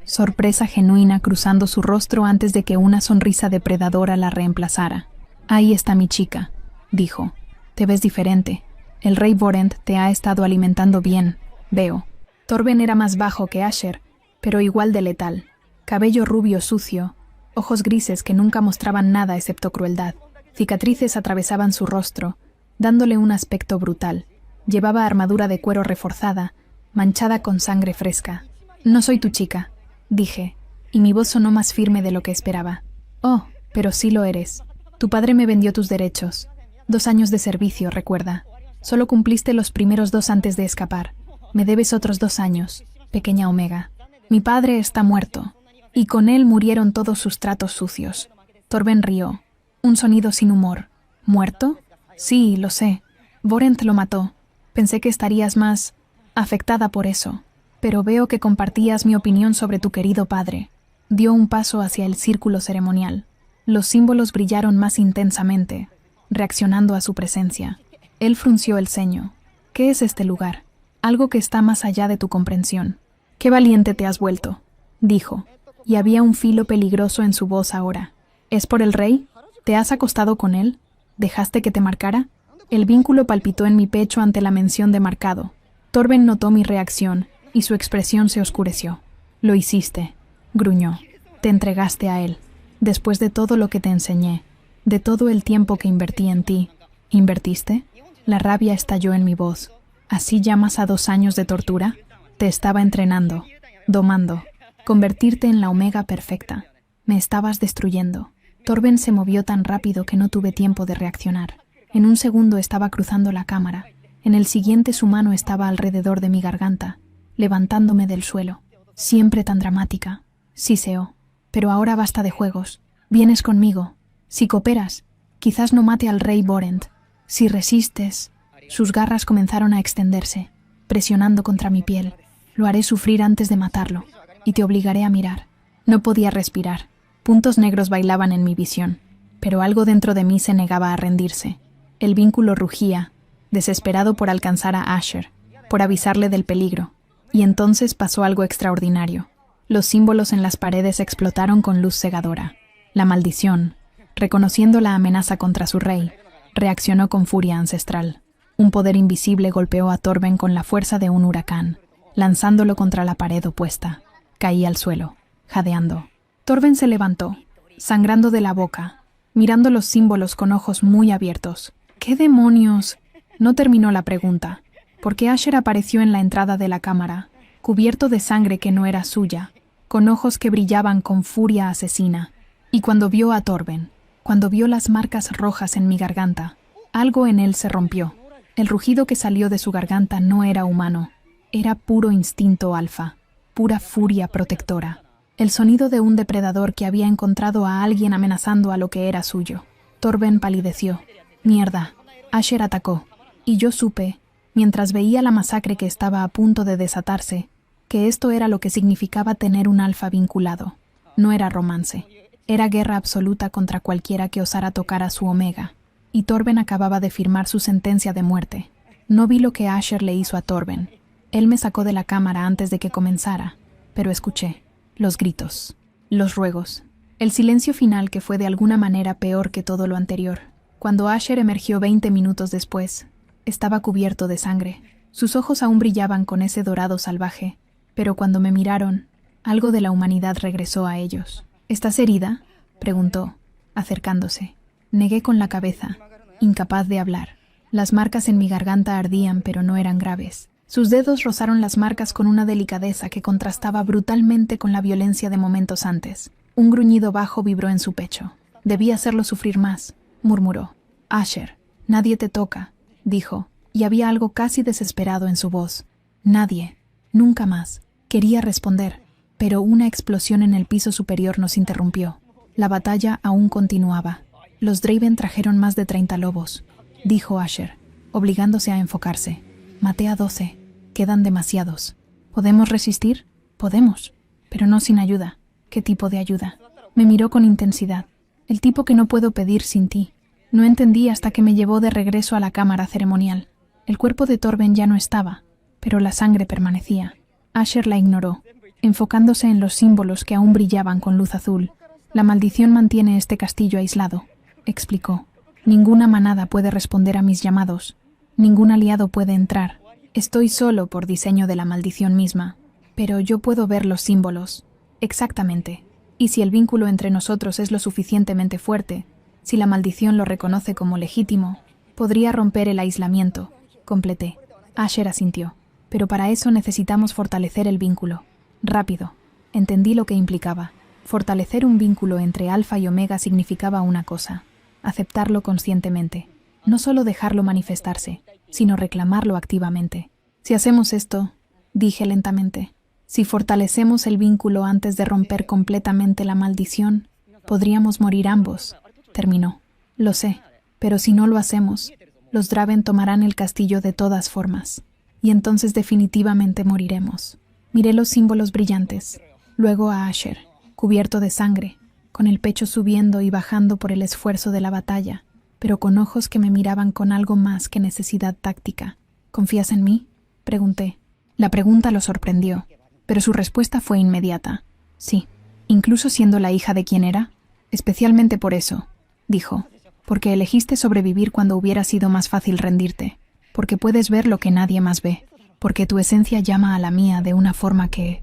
A: sorpresa genuina cruzando su rostro antes de que una sonrisa depredadora la reemplazara. «Ahí está mi chica», dijo. «Te ves diferente. El rey Vorent te ha estado alimentando bien, veo». Torben era más bajo que Asher, pero igual de letal. Cabello rubio sucio, ojos grises que nunca mostraban nada excepto crueldad. Cicatrices atravesaban su rostro, dándole un aspecto brutal. Llevaba armadura de cuero reforzada, manchada con sangre fresca. «No soy tu chica», dije, y mi voz sonó más firme de lo que esperaba. «Oh, pero sí lo eres. Tu padre me vendió tus derechos. 2 años de servicio, recuerda. Solo cumpliste los primeros 2 antes de escapar. Me debes otros 2 años, pequeña Omega. Mi padre está muerto, y con él murieron todos sus tratos sucios». Torben rió, un sonido sin humor. «¿Muerto? Sí, lo sé. Vorent lo mató. Pensé que estarías más afectada por eso, pero veo que compartías mi opinión sobre tu querido padre». Dio un paso hacia el círculo ceremonial. Los símbolos brillaron más intensamente, reaccionando a su presencia. Él frunció el ceño. «¿Qué es este lugar?». algo que está más allá de tu comprensión. Qué valiente te has vuelto, dijo, y había un filo peligroso en su voz ahora. ¿Es por el rey? ¿Te has acostado con él? ¿Dejaste que te marcara? El vínculo palpitó en mi pecho ante la mención de marcado. Torben notó mi reacción, y su expresión se oscureció. Lo hiciste, gruñó. Te entregaste a él. Después de todo lo que te enseñé, de todo el tiempo que invertí en ti. ¿Invertiste? La rabia estalló en mi voz. ¿Así llamas a 2 años de tortura? Te estaba entrenando, domando, convertirte en la omega perfecta. Me estabas destruyendo. Torben se movió tan rápido que no tuve tiempo de reaccionar. En un segundo estaba cruzando la cámara. En el siguiente su mano estaba alrededor de mi garganta, levantándome del suelo. Siempre tan dramática. Siseó. Pero ahora basta de juegos. Vienes conmigo. Si cooperas, quizás no mate al rey Borent. Si resistes... Sus garras comenzaron a extenderse, presionando contra mi piel. Lo haré sufrir antes de matarlo, y te obligaré a mirar. No podía respirar. Puntos negros bailaban en mi visión, pero algo dentro de mí se negaba a rendirse. El vínculo rugía, desesperado por alcanzar a Asher, por avisarle del peligro. Y entonces pasó algo extraordinario. Los símbolos en las paredes explotaron con luz cegadora. La maldición, reconociendo la amenaza contra su rey, reaccionó con furia ancestral. Un poder invisible golpeó a Torben con la fuerza de un huracán, lanzándolo contra la pared opuesta. Caí al suelo, jadeando. Torben se levantó, sangrando de la boca, mirando los símbolos con ojos muy abiertos. ¿Qué demonios? No terminó la pregunta, porque Asher apareció en la entrada de la cámara, cubierto de sangre que no era suya, con ojos que brillaban con furia asesina. Y cuando vio a Torben, cuando vio las marcas rojas en mi garganta, algo en él se rompió. El rugido que salió de su garganta no era humano, era puro instinto alfa, pura furia protectora. El sonido de un depredador que había encontrado a alguien amenazando a lo que era suyo. Torben palideció. Mierda. Asher atacó. Y yo supe, mientras veía la masacre que estaba a punto de desatarse, que esto era lo que significaba tener un alfa vinculado. No era romance. Era guerra absoluta contra cualquiera que osara tocar a su omega. Y Torben acababa de firmar su sentencia de muerte. No vi lo que Asher le hizo a Torben. Él me sacó de la cámara antes de que comenzara, pero escuché los gritos, los ruegos, el silencio final que fue de alguna manera peor que todo lo anterior. Cuando Asher emergió 20 minutos después, estaba cubierto de sangre. Sus ojos aún brillaban con ese dorado salvaje, pero cuando me miraron, algo de la humanidad regresó a ellos. ¿Estás herida?, preguntó, acercándose. Negué con la cabeza, incapaz de hablar. Las marcas en mi garganta ardían, pero no eran graves. Sus dedos rozaron las marcas con una delicadeza que contrastaba brutalmente con la violencia de momentos antes. Un gruñido bajo vibró en su pecho. Debí hacerlo sufrir más, murmuró. Asher, nadie te toca, dijo, y había algo casi desesperado en su voz. Nadie, nunca más. Quería responder, pero una explosión en el piso superior nos interrumpió. La batalla aún continuaba. Los Draven trajeron más de 30 lobos, dijo Asher, obligándose a enfocarse. Maté a 12. Quedan demasiados. ¿Podemos resistir? Podemos, pero no sin ayuda. ¿Qué tipo de ayuda? Me miró con intensidad. El tipo que no puedo pedir sin ti. No entendí hasta que me llevó de regreso a la cámara ceremonial. El cuerpo de Torben ya no estaba, pero la sangre permanecía. Asher la ignoró, enfocándose en los símbolos que aún brillaban con luz azul. La maldición mantiene este castillo aislado, explicó. Ninguna manada puede responder a mis llamados. Ningún aliado puede entrar. Estoy solo por diseño de la maldición misma, pero yo puedo ver los símbolos. Exactamente. Y si el vínculo entre nosotros es lo suficientemente fuerte, si la maldición lo reconoce como legítimo, podría romper el aislamiento, completé. Asher asintió. Pero para eso necesitamos fortalecer el vínculo. Rápido. Entendí lo que implicaba. Fortalecer un vínculo entre Alfa y Omega significaba una cosa: aceptarlo conscientemente. No solo dejarlo manifestarse, sino reclamarlo activamente. Si hacemos esto, dije lentamente, si fortalecemos el vínculo antes de romper completamente la maldición, podríamos morir ambos, terminó. Lo sé, pero si no lo hacemos, los Draven tomarán el castillo de todas formas, y entonces definitivamente moriremos. Miré los símbolos brillantes, luego a Asher, cubierto de sangre, con el pecho subiendo y bajando por el esfuerzo de la batalla, pero con ojos que me miraban con algo más que necesidad táctica. ¿Confías en mí?, Pregunté. La pregunta lo sorprendió, pero su respuesta fue inmediata. Sí, incluso siendo la hija de quien era. Especialmente por eso, dijo, porque elegiste sobrevivir cuando hubiera sido más fácil rendirte, porque puedes ver lo que nadie más ve, porque tu esencia llama a la mía de una forma que...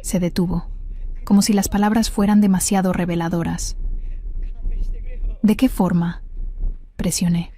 A: Se detuvo, como si las palabras fueran demasiado reveladoras. ¿De qué forma? Presioné.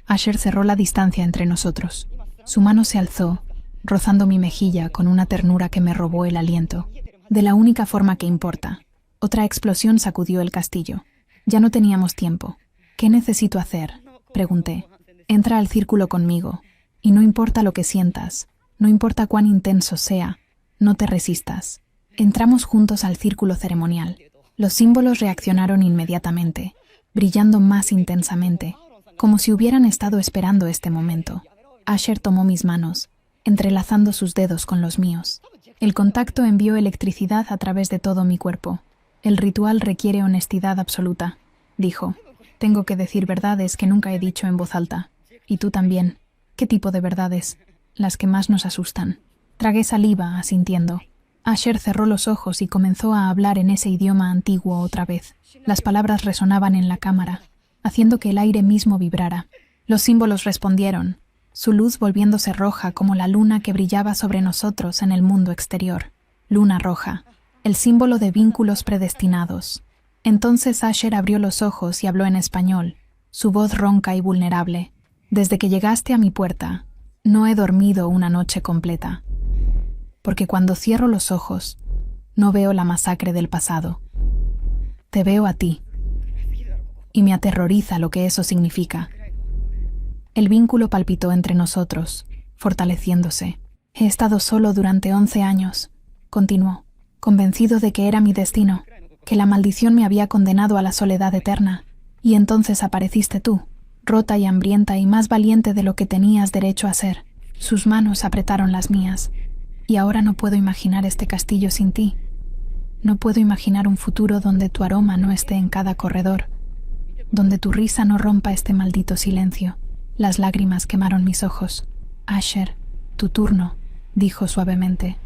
A: Asher cerró la distancia entre nosotros. Su mano se alzó, rozando mi mejilla con una ternura que me robó el aliento. De la única forma que importa. Otra explosión sacudió el castillo. Ya no teníamos tiempo. ¿Qué necesito hacer? Pregunté. Entra al círculo conmigo. Y no importa lo que sientas, no importa cuán intenso sea, no te resistas. Entramos juntos al círculo ceremonial. Los símbolos reaccionaron inmediatamente, brillando más intensamente, como si hubieran estado esperando este momento. Asher tomó mis manos, entrelazando sus dedos con los míos. El contacto envió electricidad a través de todo mi cuerpo. El ritual requiere honestidad absoluta, dijo. Tengo que decir verdades que nunca he dicho en voz alta. Y tú también. ¿Qué tipo de verdades? Las que más nos asustan. Tragué saliva, asintiendo. Asher cerró los ojos y comenzó a hablar en ese idioma antiguo otra vez. Las palabras resonaban en la cámara, haciendo que el aire mismo vibrara. Los símbolos respondieron, su luz volviéndose roja como la luna que brillaba sobre nosotros en el mundo exterior. Luna roja, el símbolo de vínculos predestinados. Entonces Asher abrió los ojos y habló en español, su voz ronca y vulnerable. Desde que llegaste a mi puerta, no he dormido una noche completa. Porque cuando cierro los ojos, no veo la masacre del pasado. Te veo a ti. Y me aterroriza lo que eso significa. El vínculo palpitó entre nosotros, fortaleciéndose. He estado solo durante 11 años, continuó, convencido de que era mi destino, que la maldición me había condenado a la soledad eterna. Y entonces apareciste tú, rota y hambrienta y más valiente de lo que tenías derecho a ser. Sus manos apretaron las mías. Y ahora no puedo imaginar este castillo sin ti. No puedo imaginar un futuro donde tu aroma no esté en cada corredor, donde tu risa no rompa este maldito silencio. Las lágrimas quemaron mis ojos. Asher, tu turno, dijo suavemente.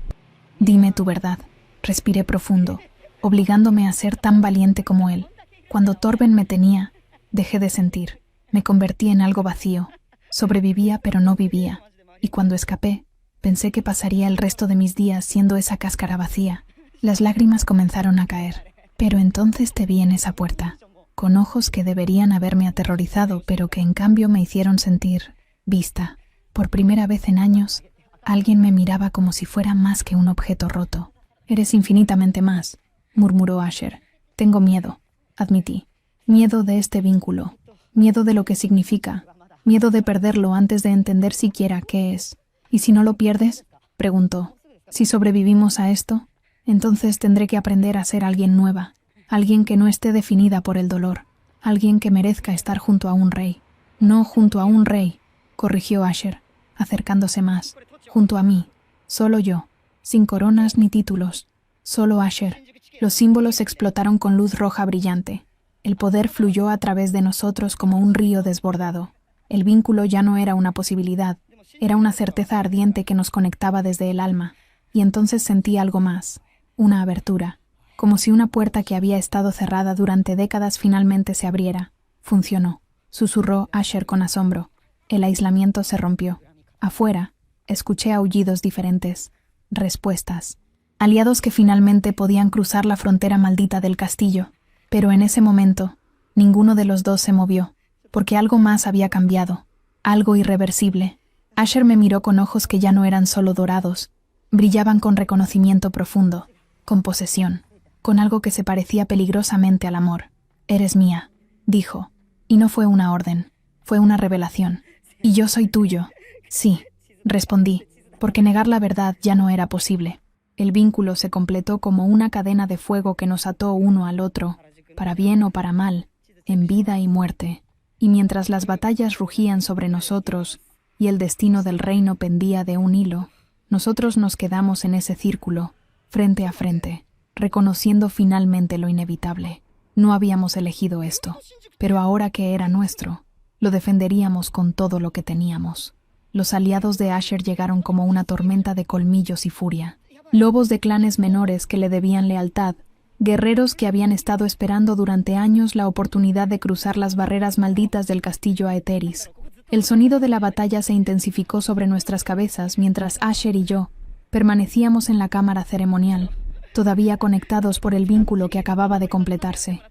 A: Dime tu verdad. Respiré profundo, obligándome a ser tan valiente como él. Cuando Torben me tenía, dejé de sentir. Me convertí en algo vacío. Sobrevivía pero no vivía. Y cuando escapé, pensé que pasaría el resto de mis días siendo esa cáscara vacía. Las lágrimas comenzaron a caer. Pero entonces te vi en esa puerta, con ojos que deberían haberme aterrorizado, pero que en cambio me hicieron sentir vista. Por primera vez en años, alguien me miraba como si fuera más que un objeto roto. Eres infinitamente más, murmuró Asher. Tengo miedo, admití. Miedo de este vínculo. Miedo de lo que significa. Miedo de perderlo antes de entender siquiera qué es. ¿Y si no lo pierdes? Preguntó. Si sobrevivimos a esto, entonces tendré que aprender a ser alguien nueva, alguien que no esté definida por el dolor, alguien que merezca estar junto a un rey. No junto a un rey, corrigió Asher, acercándose más. Junto a mí, solo yo, sin coronas ni títulos, solo Asher. Los símbolos explotaron con luz roja brillante. El poder fluyó a través de nosotros como un río desbordado. El vínculo ya no era una posibilidad, era una certeza ardiente que nos conectaba desde el alma. Y entonces sentí algo más, una abertura, como si una puerta que había estado cerrada durante décadas finalmente se abriera. Funcionó, susurró Asher con asombro. El aislamiento se rompió. Afuera, escuché aullidos diferentes, respuestas, aliados que finalmente podían cruzar la frontera maldita del castillo. Pero en ese momento, ninguno de los dos se movió, porque algo más había cambiado, algo irreversible. Asher me miró con ojos que ya no eran solo dorados, brillaban con reconocimiento profundo, con posesión, con algo que se parecía peligrosamente al amor. Eres mía, dijo, y no fue una orden, fue una revelación. Y yo soy tuyo. Sí, respondí, porque negar la verdad ya no era posible. El vínculo se completó como una cadena de fuego que nos ató uno al otro, para bien o para mal, en vida y muerte. Y mientras las batallas rugían sobre nosotros y el destino del reino pendía de un hilo, nosotros nos quedamos en ese círculo, frente a frente, reconociendo finalmente lo inevitable. No habíamos elegido esto, pero ahora que era nuestro, lo defenderíamos con todo lo que teníamos. Los aliados de Asher llegaron como una tormenta de colmillos y furia. Lobos de clanes menores que le debían lealtad, guerreros que habían estado esperando durante años la oportunidad de cruzar las barreras malditas del castillo Aetheris. El sonido de la batalla se intensificó sobre nuestras cabezas mientras Asher y yo permanecíamos en la cámara ceremonial, todavía conectados por el vínculo que acababa de completarse.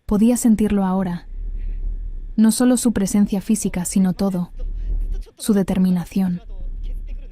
A: Podía sentirlo ahora. No solo su presencia física, sino todo. Su determinación.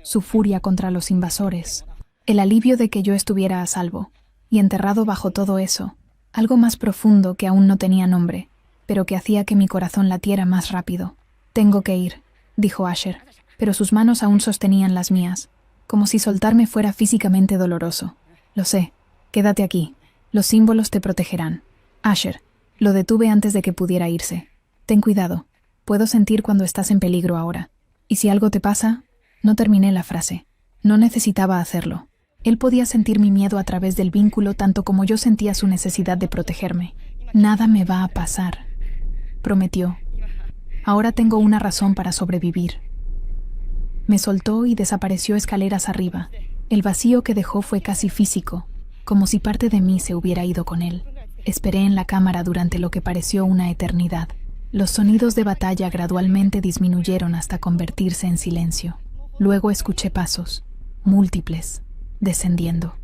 A: Su furia contra los invasores. El alivio de que yo estuviera a salvo. Y enterrado bajo todo eso, algo más profundo que aún no tenía nombre, pero que hacía que mi corazón latiera más rápido. «Tengo que ir», dijo Asher, pero sus manos aún sostenían las mías, como si soltarme fuera físicamente doloroso. «Lo sé. Quédate aquí. Los símbolos te protegerán». «Asher», lo detuve antes de que pudiera irse. «Ten cuidado. Puedo sentir cuando estás en peligro ahora. ¿Y si algo te pasa?» No terminé la frase. No necesitaba hacerlo. Él podía sentir mi miedo a través del vínculo tanto como yo sentía su necesidad de protegerme. «Nada me va a pasar», prometió. «Ahora tengo una razón para sobrevivir». Me soltó y desapareció escaleras arriba. El vacío que dejó fue casi físico, como si parte de mí se hubiera ido con él. Esperé en la cámara durante lo que pareció una eternidad. Los sonidos de batalla gradualmente disminuyeron hasta convertirse en silencio. Luego escuché pasos, múltiples, descendiendo.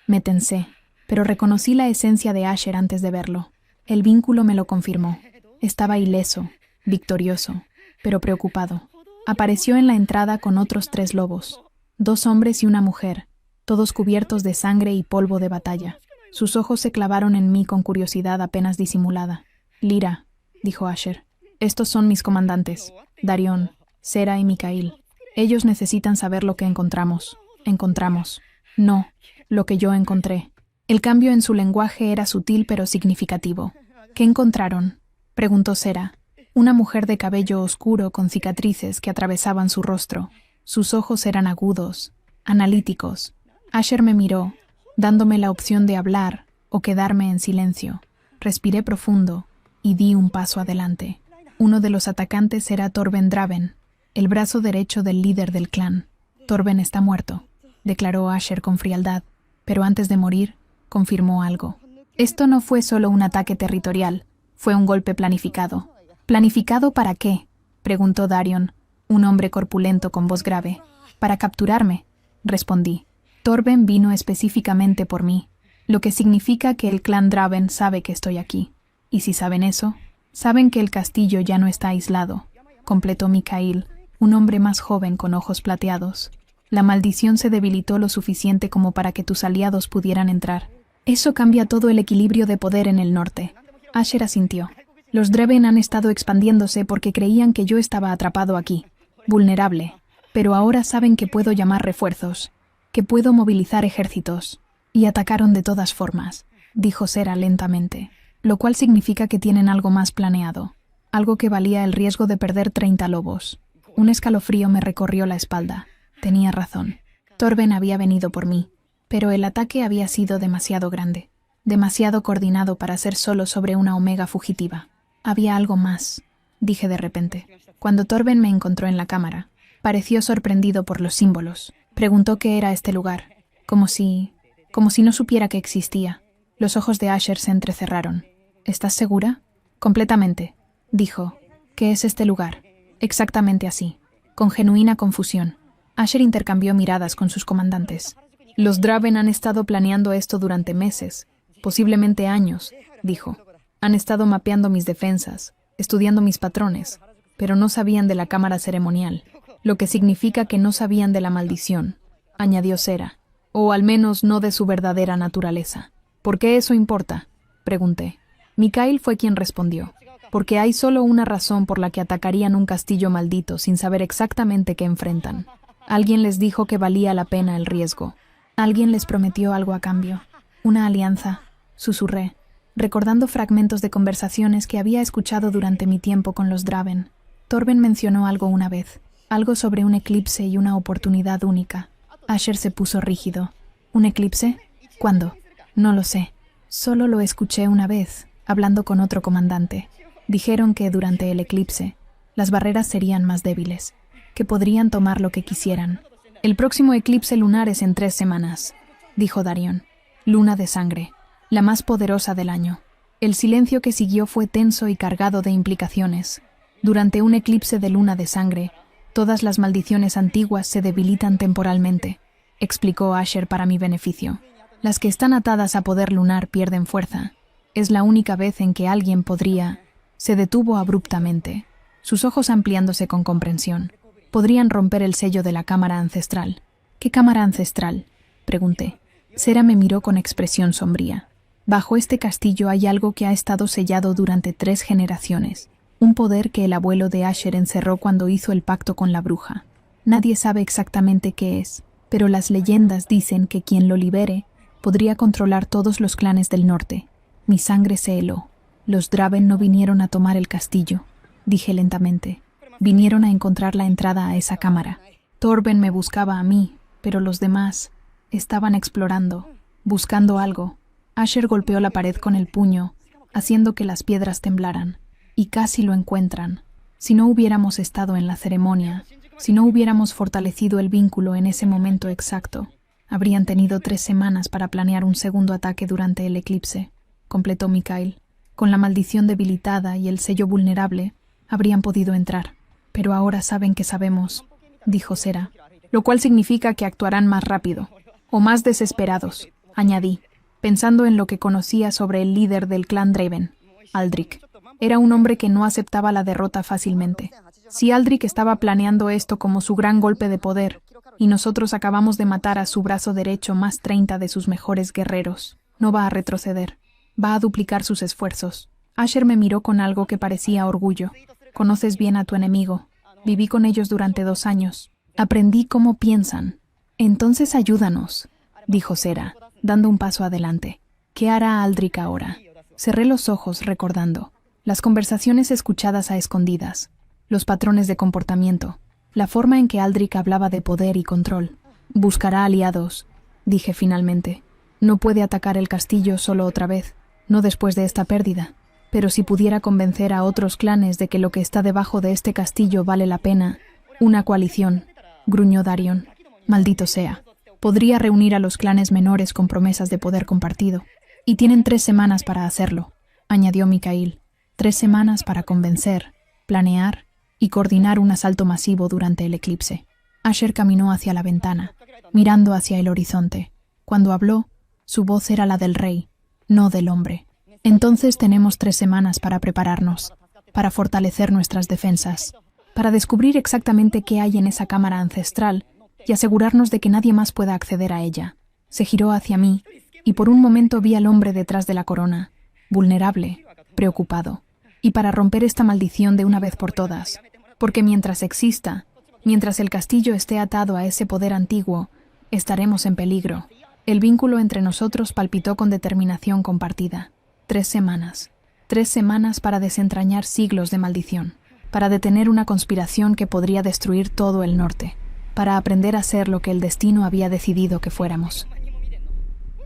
A: Me tensé, pero reconocí la esencia de Asher antes de verlo. El vínculo me lo confirmó. Estaba ileso, victorioso, pero preocupado. Apareció en la entrada con otros 3 lobos, 2 hombres y una mujer, todos cubiertos de sangre y polvo de batalla. Sus ojos se clavaron en mí con curiosidad apenas disimulada. «Lyra», dijo Asher, «estos son mis comandantes, Darion, Sera y Mikail. Ellos necesitan saber lo que encontramos. Encontramos. No, lo que yo encontré». El cambio en su lenguaje era sutil pero significativo. «¿Qué encontraron?», preguntó Sera, una mujer de cabello oscuro con cicatrices que atravesaban su rostro. Sus ojos eran agudos, analíticos. Asher me miró, dándome la opción de hablar o quedarme en silencio. Respiré profundo y di un paso adelante. Uno de los atacantes era Torben Draven, el brazo derecho del líder del clan. «Torben está muerto», declaró Asher con frialdad, pero antes de morir, confirmó algo. «Esto no fue solo un ataque territorial, fue un golpe planificado». «¿Planificado para qué?», preguntó Darion, un hombre corpulento con voz grave. «Para capturarme», respondí. «Torben vino específicamente por mí, lo que significa que el clan Draven sabe que estoy aquí. Y si saben eso, saben que el castillo ya no está aislado», completó Mikail, un hombre más joven con ojos plateados. «La maldición se debilitó lo suficiente como para que tus aliados pudieran entrar. Eso cambia todo el equilibrio de poder en el norte». Asher asintió. «Los Draven han estado expandiéndose porque creían que yo estaba atrapado aquí, vulnerable, pero ahora saben que puedo llamar refuerzos, que puedo movilizar ejércitos, y atacaron de todas formas», dijo Sera lentamente, «lo cual significa que tienen algo más planeado, algo que valía el riesgo de perder 30 lobos». Un escalofrío me recorrió la espalda. Tenía razón. Torben había venido por mí, pero el ataque había sido demasiado grande, demasiado coordinado para ser solo sobre una omega fugitiva. «Había algo más», dije de repente. Cuando Torben me encontró en la cámara, pareció sorprendido por los símbolos. Preguntó qué era este lugar, como si no supiera que existía. Los ojos de Asher se entrecerraron. «¿Estás segura?» «Completamente», dijo. «¿Qué es este lugar?» «Exactamente así», con genuina confusión. Asher intercambió miradas con sus comandantes. «Los Draven han estado planeando esto durante meses, posiblemente años», dijo. «Han estado mapeando mis defensas, estudiando mis patrones, pero no sabían de la cámara ceremonial, lo que significa que no sabían de la maldición», añadió Sera, «o al menos no de su verdadera naturaleza». «¿Por qué eso importa?», pregunté. Mikail fue quien respondió. «Porque hay solo una razón por la que atacarían un castillo maldito sin saber exactamente qué enfrentan. Alguien les dijo que valía la pena el riesgo. Alguien les prometió algo a cambio. Una alianza», susurré, recordando fragmentos de conversaciones que había escuchado durante mi tiempo con los Draven. Torben mencionó algo una vez, algo sobre un eclipse y una oportunidad única. Asher se puso rígido. «¿Un eclipse? ¿Cuándo?» «No lo sé. Solo lo escuché una vez, hablando con otro comandante. Dijeron que durante el eclipse, las barreras serían más débiles, que podrían tomar lo que quisieran. El próximo eclipse lunar es en 3 semanas, dijo Darion. Luna de sangre, la más poderosa del año. El silencio que siguió fue tenso y cargado de implicaciones. Durante un eclipse de luna de sangre, todas las maldiciones antiguas se debilitan temporalmente, explicó Asher para mi beneficio. Las que están atadas a poder lunar pierden fuerza. Es la única vez en que alguien podría... Se detuvo abruptamente, sus ojos ampliándose con comprensión. Podrían romper el sello de la cámara ancestral. ¿Qué cámara ancestral?, pregunté. Sera me miró con expresión sombría. Bajo este castillo hay algo que ha estado sellado durante 3 generaciones. Un poder que el abuelo de Asher encerró cuando hizo el pacto con la bruja. Nadie sabe exactamente qué es, pero las leyendas dicen que quien lo libere podría controlar todos los clanes del norte. Mi sangre se heló. Los Draven no vinieron a tomar el castillo, dije lentamente. Vinieron a encontrar la entrada a esa cámara. Torben me buscaba a mí, pero los demás estaban explorando, buscando algo. Asher golpeó la pared con el puño, haciendo que las piedras temblaran. Y casi lo encuentran. Si no hubiéramos estado en la ceremonia, si no hubiéramos fortalecido el vínculo en ese momento exacto, habrían tenido 3 semanas para planear un segundo ataque durante el eclipse, completó Mikael. Con la maldición debilitada y el sello vulnerable, habrían podido entrar. Pero ahora saben que sabemos, dijo Sera. Lo cual significa que actuarán más rápido, o más desesperados, añadí, pensando en lo que conocía sobre el líder del clan Draven, Aldrich. Era un hombre que no aceptaba la derrota fácilmente. Si Aldrich estaba planeando esto como su gran golpe de poder, y nosotros acabamos de matar a su brazo derecho más 30 de sus mejores guerreros, no va a retroceder. Va a duplicar sus esfuerzos. Asher me miró con algo que parecía orgullo. Conoces bien a tu enemigo. Viví con ellos durante 2 años. Aprendí cómo piensan. Entonces ayúdanos, dijo Sera, dando un paso adelante. ¿Qué hará Aldrich ahora? Cerré los ojos recordando. Las conversaciones escuchadas a escondidas. Los patrones de comportamiento. La forma en que Aldrich hablaba de poder y control. Buscará aliados, dije finalmente. No puede atacar el castillo solo otra vez. No después de esta pérdida. Pero si pudiera convencer a otros clanes de que lo que está debajo de este castillo vale la pena. Una coalición, gruñó Darion. Maldito sea. Podría reunir a los clanes menores con promesas de poder compartido. Y tienen 3 semanas para hacerlo, añadió Mikael. 3 semanas para convencer, planear y coordinar un asalto masivo durante el eclipse. Asher caminó hacia la ventana, mirando hacia el horizonte. Cuando habló, su voz era la del rey, no del hombre. Entonces tenemos 3 semanas para prepararnos, para fortalecer nuestras defensas, para descubrir exactamente qué hay en esa cámara ancestral y asegurarnos de que nadie más pueda acceder a ella. Se giró hacia mí, y por un momento vi al hombre detrás de la corona, vulnerable, preocupado, y para romper esta maldición de una vez por todas, porque mientras exista, mientras el castillo esté atado a ese poder antiguo, estaremos en peligro. El vínculo entre nosotros palpitó con determinación compartida. 3 semanas. 3 semanas para desentrañar siglos de maldición, para detener una conspiración que podría destruir todo el norte, para aprender a ser lo que el destino había decidido que fuéramos.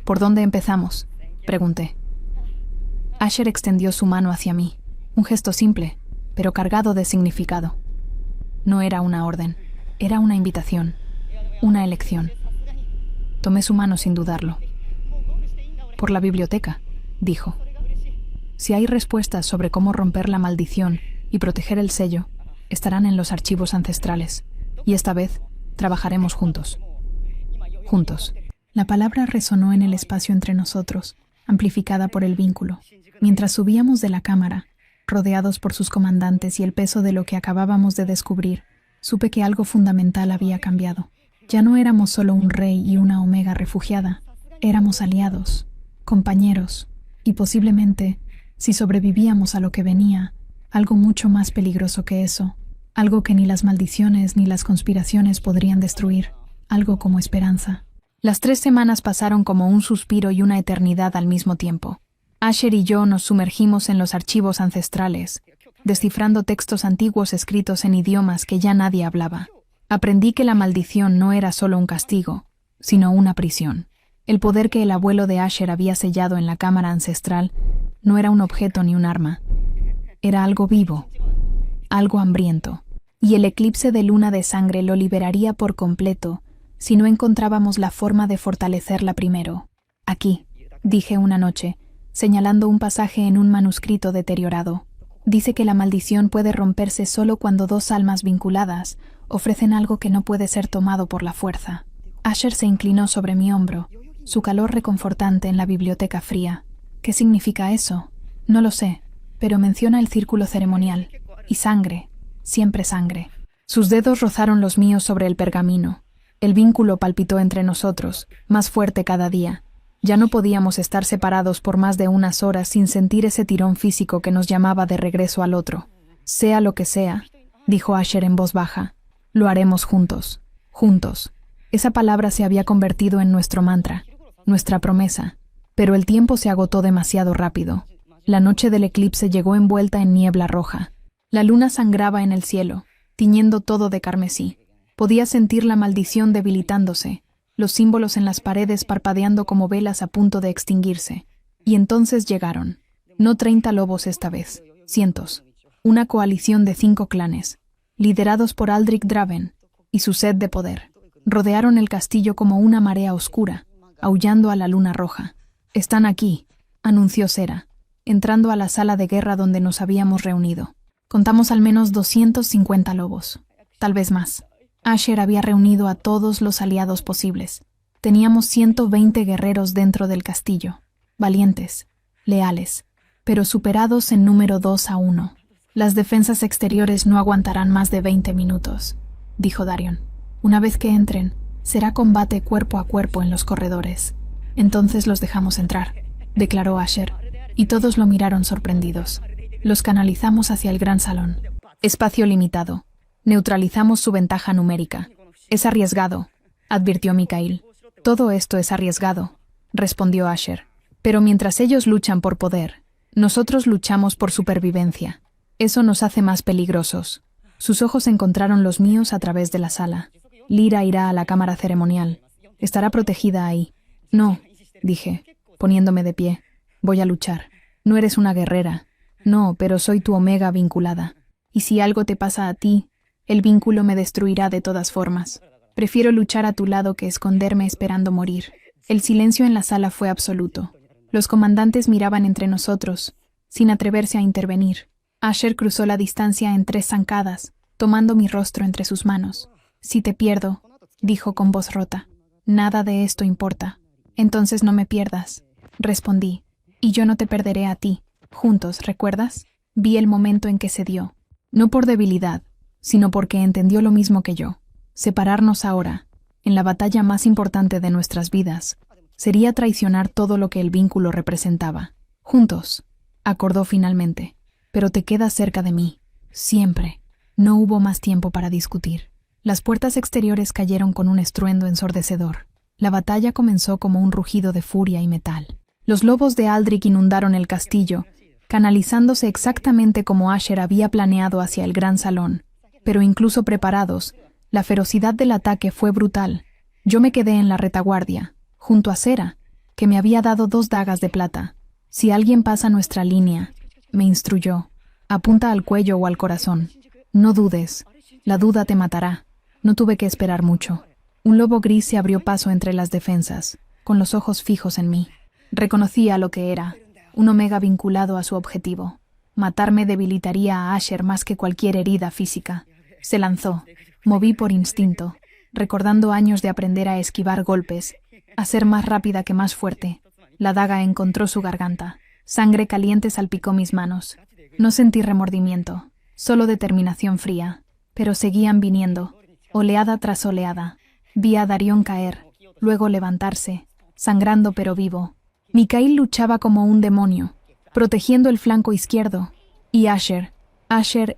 A: ¿Por dónde empezamos?, pregunté. Asher extendió su mano hacia mí, un gesto simple, pero cargado de significado. No era una orden, era una invitación, una elección. Tomé su mano sin dudarlo. Por la biblioteca, dijo. Si hay respuestas sobre cómo romper la maldición y proteger el sello, estarán en los archivos ancestrales, y esta vez trabajaremos juntos. Juntos. La palabra resonó en el espacio entre nosotros, amplificada por el vínculo. Mientras subíamos de la cámara, rodeados por sus comandantes y el peso de lo que acabábamos de descubrir, supe que algo fundamental había cambiado. Ya no éramos solo un rey y una omega refugiada, éramos aliados, compañeros, y posiblemente, si sobrevivíamos a lo que venía, algo mucho más peligroso que eso, algo que ni las maldiciones ni las conspiraciones podrían destruir, algo como esperanza. Las 3 semanas pasaron como un suspiro y una eternidad al mismo tiempo. Asher y yo nos sumergimos en los archivos ancestrales, descifrando textos antiguos escritos en idiomas que ya nadie hablaba. Aprendí que la maldición no era solo un castigo, sino una prisión. El poder que el abuelo de Asher había sellado en la cámara ancestral no era un objeto ni un arma. Era algo vivo, algo hambriento. y el eclipse de luna de sangre lo liberaría por completo si no encontrábamos la forma de fortalecerla primero. Aquí, dije una noche, señalando un pasaje en un manuscrito deteriorado. Dice que la maldición puede romperse solo cuando dos almas vinculadas ofrecen algo que no puede ser tomado por la fuerza. Asher se inclinó sobre mi hombro, su calor reconfortante en la biblioteca fría. ¿Qué significa eso? No lo sé, pero menciona el círculo ceremonial. Y sangre, siempre sangre. Sus dedos rozaron los míos sobre el pergamino. El vínculo palpitó entre nosotros, más fuerte cada día. Ya no podíamos estar separados por más de unas horas sin sentir ese tirón físico que nos llamaba de regreso al otro. Sea lo que sea, dijo Asher en voz baja, lo haremos juntos. Juntos. Esa palabra se había convertido en nuestro mantra, nuestra promesa. Pero el tiempo se agotó demasiado rápido. La noche del eclipse llegó envuelta en niebla roja. La luna sangraba en el cielo, tiñendo todo de carmesí. Podía sentir la maldición debilitándose, los símbolos en las paredes parpadeando como velas a punto de extinguirse. Y entonces llegaron. No 30 lobos esta vez, cientos. Una coalición de 5 clanes, liderados por Aldrich Draven y su sed de poder. Rodearon el castillo como una marea oscura, aullando a la luna roja. «Están aquí», anunció Sera, entrando a la sala de guerra donde nos habíamos reunido. Contamos al menos 250 lobos, tal vez más. Asher había reunido a todos los aliados posibles. Teníamos 120 guerreros dentro del castillo, valientes, leales, pero superados en número 2-1. Las defensas exteriores no aguantarán más de 20 minutos, dijo Darion. Una vez que entren, será combate cuerpo a cuerpo en los corredores. Entonces los dejamos entrar, declaró Asher, y todos lo miraron sorprendidos. Los canalizamos hacia el gran salón. Espacio limitado. Neutralizamos su ventaja numérica. Es arriesgado, advirtió Mikael. Todo esto es arriesgado, respondió Asher. Pero mientras ellos luchan por poder, nosotros luchamos por supervivencia. Eso nos hace más peligrosos. Sus ojos encontraron los míos a través de la sala. Lyra irá a la cámara ceremonial. Estará protegida ahí. No, dije, poniéndome de pie. Voy a luchar. No eres una guerrera. No, pero soy tu omega vinculada. Y si algo te pasa a ti, el vínculo me destruirá de todas formas. Prefiero luchar a tu lado que esconderme esperando morir. El silencio en la sala fue absoluto. Los comandantes miraban entre nosotros, sin atreverse a intervenir. Asher cruzó la distancia en 3 zancadas, tomando mi rostro entre sus manos. Si te pierdo, dijo con voz rota, nada de esto importa. Entonces no me pierdas, respondí, y yo no te perderé a ti. Juntos, ¿recuerdas? Vi el momento en que se dio. No por debilidad, sino porque entendió lo mismo que yo. Separarnos ahora, en la batalla más importante de nuestras vidas, sería traicionar todo lo que el vínculo representaba. Juntos, acordó finalmente, pero te quedas cerca de mí, siempre. No hubo más tiempo para discutir. Las puertas exteriores cayeron con un estruendo ensordecedor. La batalla comenzó como un rugido de furia y metal. Los lobos de Aldrich inundaron el castillo, canalizándose exactamente como Asher había planeado hacia el gran salón. Pero incluso preparados, la ferocidad del ataque fue brutal. Yo me quedé en la retaguardia, junto a Sera, que me había dado 2 dagas de plata. Si alguien pasa nuestra línea, me instruyó, apunta al cuello o al corazón. No dudes, la duda te matará. No tuve que esperar mucho. Un lobo gris se abrió paso entre las defensas, con los ojos fijos en mí. Reconocía lo que era, un omega vinculado a su objetivo. Matarme debilitaría a Asher más que cualquier herida física. Se lanzó. Moví por instinto, recordando años de aprender a esquivar golpes, a ser más rápida que más fuerte. La daga encontró su garganta. Sangre caliente salpicó mis manos. No sentí remordimiento, solo determinación fría. Pero seguían viniendo, oleada tras oleada. Vi a Darion caer, luego levantarse, sangrando pero vivo. Mikael luchaba como un demonio, protegiendo el flanco izquierdo. Y Asher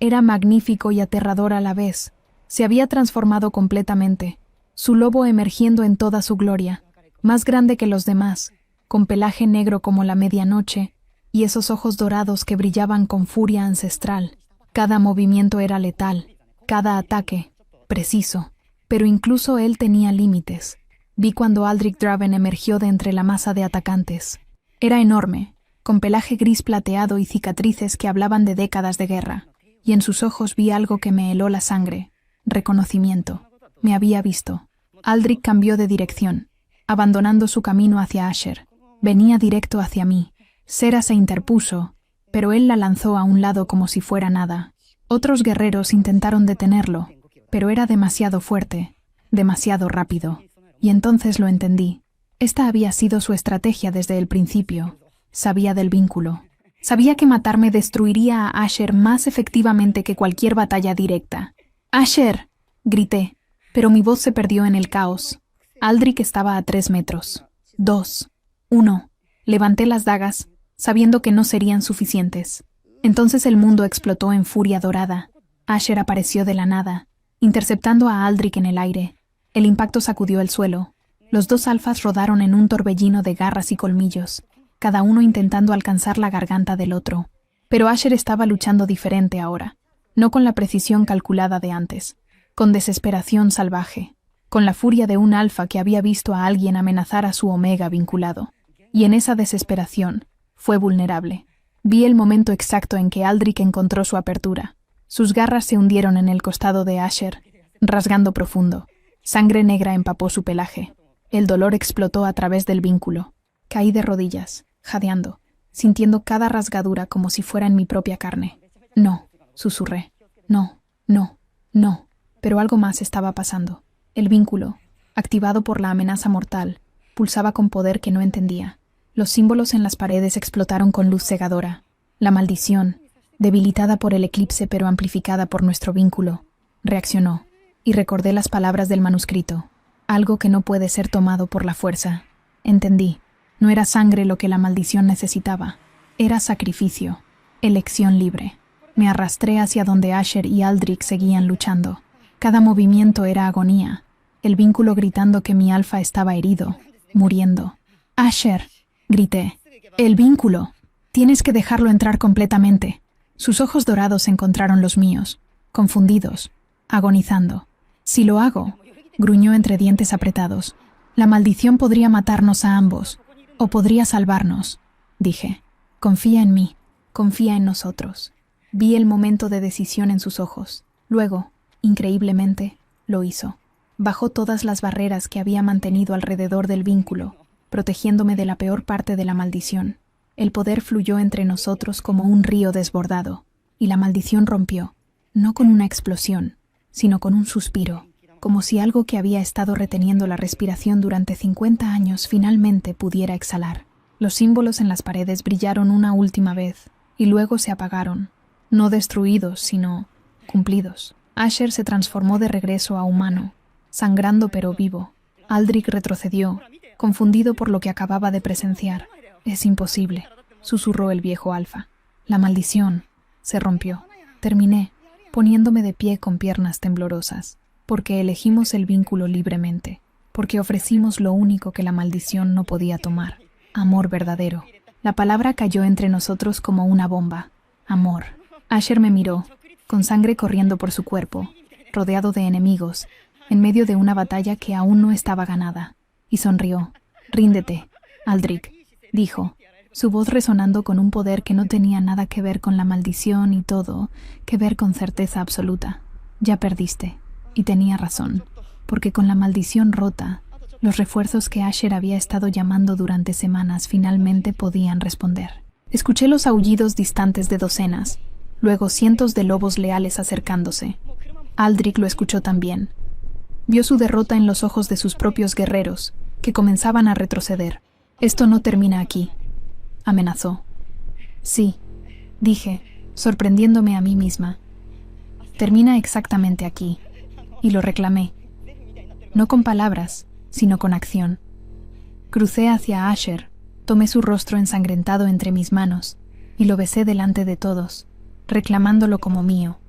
A: era magnífico y aterrador a la vez. Se había transformado completamente, su lobo emergiendo en toda su gloria, más grande que los demás, con pelaje negro como la medianoche, y esos ojos dorados que brillaban con furia ancestral. Cada movimiento era letal, cada ataque, preciso. Pero incluso él tenía límites. Vi cuando Aldrich Draven emergió de entre la masa de atacantes. Era enorme, con pelaje gris plateado y cicatrices que hablaban de décadas de guerra. y en sus ojos vi algo que me heló la sangre. Reconocimiento. Me había visto. Aldrich cambió de dirección, abandonando su camino hacia Asher. Venía directo hacia mí. Sera se interpuso, pero él la lanzó a un lado como si fuera nada. Otros guerreros intentaron detenerlo, pero era demasiado fuerte, demasiado rápido. Y entonces lo entendí. Esta había sido su estrategia desde el principio. Sabía del vínculo. Sabía que matarme destruiría a Asher más efectivamente que cualquier batalla directa. ¡Asher!, grité, pero mi voz se perdió en el caos. Aldrich estaba a 3 metros. 2. 1. Levanté las dagas, sabiendo que no serían suficientes. Entonces el mundo explotó en furia dorada. Asher apareció de la nada, interceptando a Aldrich en el aire. El impacto sacudió el suelo. Los 2 alfas rodaron en un torbellino de garras y colmillos, cada uno intentando alcanzar la garganta del otro. Pero Asher estaba luchando diferente ahora, no con la precisión calculada de antes, con desesperación salvaje, con la furia de un alfa que había visto a alguien amenazar a su omega vinculado. Y en esa desesperación, fue vulnerable. Vi el momento exacto en que Aldrich encontró su apertura. Sus garras se hundieron en el costado de Asher, rasgando profundo. Sangre negra empapó su pelaje. El dolor explotó a través del vínculo. Caí de rodillas, jadeando, sintiendo cada rasgadura como si fuera en mi propia carne. No, susurré. No, no, no. Pero algo más estaba pasando. El vínculo, activado por la amenaza mortal, pulsaba con poder que no entendía. Los símbolos en las paredes explotaron con luz cegadora. La maldición, debilitada por el eclipse pero amplificada por nuestro vínculo, reaccionó, y recordé las palabras del manuscrito. Algo que no puede ser tomado por la fuerza. Entendí. No era sangre lo que la maldición necesitaba. Era sacrificio. Elección libre. Me arrastré hacia donde Asher y Aldrich seguían luchando. Cada movimiento era agonía. El vínculo gritando que mi alfa estaba herido, muriendo. «Asher», grité. «El vínculo. Tienes que dejarlo entrar completamente». Sus ojos dorados encontraron los míos, confundidos, agonizando. «Si lo hago», gruñó entre dientes apretados, «la maldición podría matarnos a ambos, o podría salvarnos», dije. «Confía en mí, confía en nosotros». Vi el momento de decisión en sus ojos. Luego, increíblemente, lo hizo. Bajó todas las barreras que había mantenido alrededor del vínculo, protegiéndome de la peor parte de la maldición. El poder fluyó entre nosotros como un río desbordado, y la maldición rompió, no con una explosión, sino con un suspiro, como si algo que había estado reteniendo la respiración durante 50 años finalmente pudiera exhalar. Los símbolos en las paredes brillaron una última vez, y luego se apagaron, no destruidos, sino cumplidos. Asher se transformó de regreso a humano, sangrando pero vivo. Aldrich retrocedió, confundido por lo que acababa de presenciar. «Es imposible», susurró el viejo alfa. «La maldición se rompió». Terminé, poniéndome de pie con piernas temblorosas, porque elegimos el vínculo libremente, porque ofrecimos lo único que la maldición no podía tomar, amor verdadero. La palabra cayó entre nosotros como una bomba. Amor. Asher me miró, con sangre corriendo por su cuerpo, rodeado de enemigos, en medio de una batalla que aún no estaba ganada, y sonrió. «Ríndete, Aldrich», dijo, su voz resonando con un poder que no tenía nada que ver con la maldición y todo que ver con certeza absoluta. «Ya perdiste». Y tenía razón, porque con la maldición rota, los refuerzos que Asher había estado llamando durante semanas finalmente podían responder. Escuché los aullidos distantes de docenas, luego cientos de lobos leales acercándose. Aldrich lo escuchó también. Vio su derrota en los ojos de sus propios guerreros, que comenzaban a retroceder. «Esto no termina aquí», amenazó. «Sí», dije, sorprendiéndome a mí misma. «Termina exactamente aquí», y lo reclamé. No con palabras, sino con acción. Crucé hacia Asher, tomé su rostro ensangrentado entre mis manos, y lo besé delante de todos, reclamándolo como mío,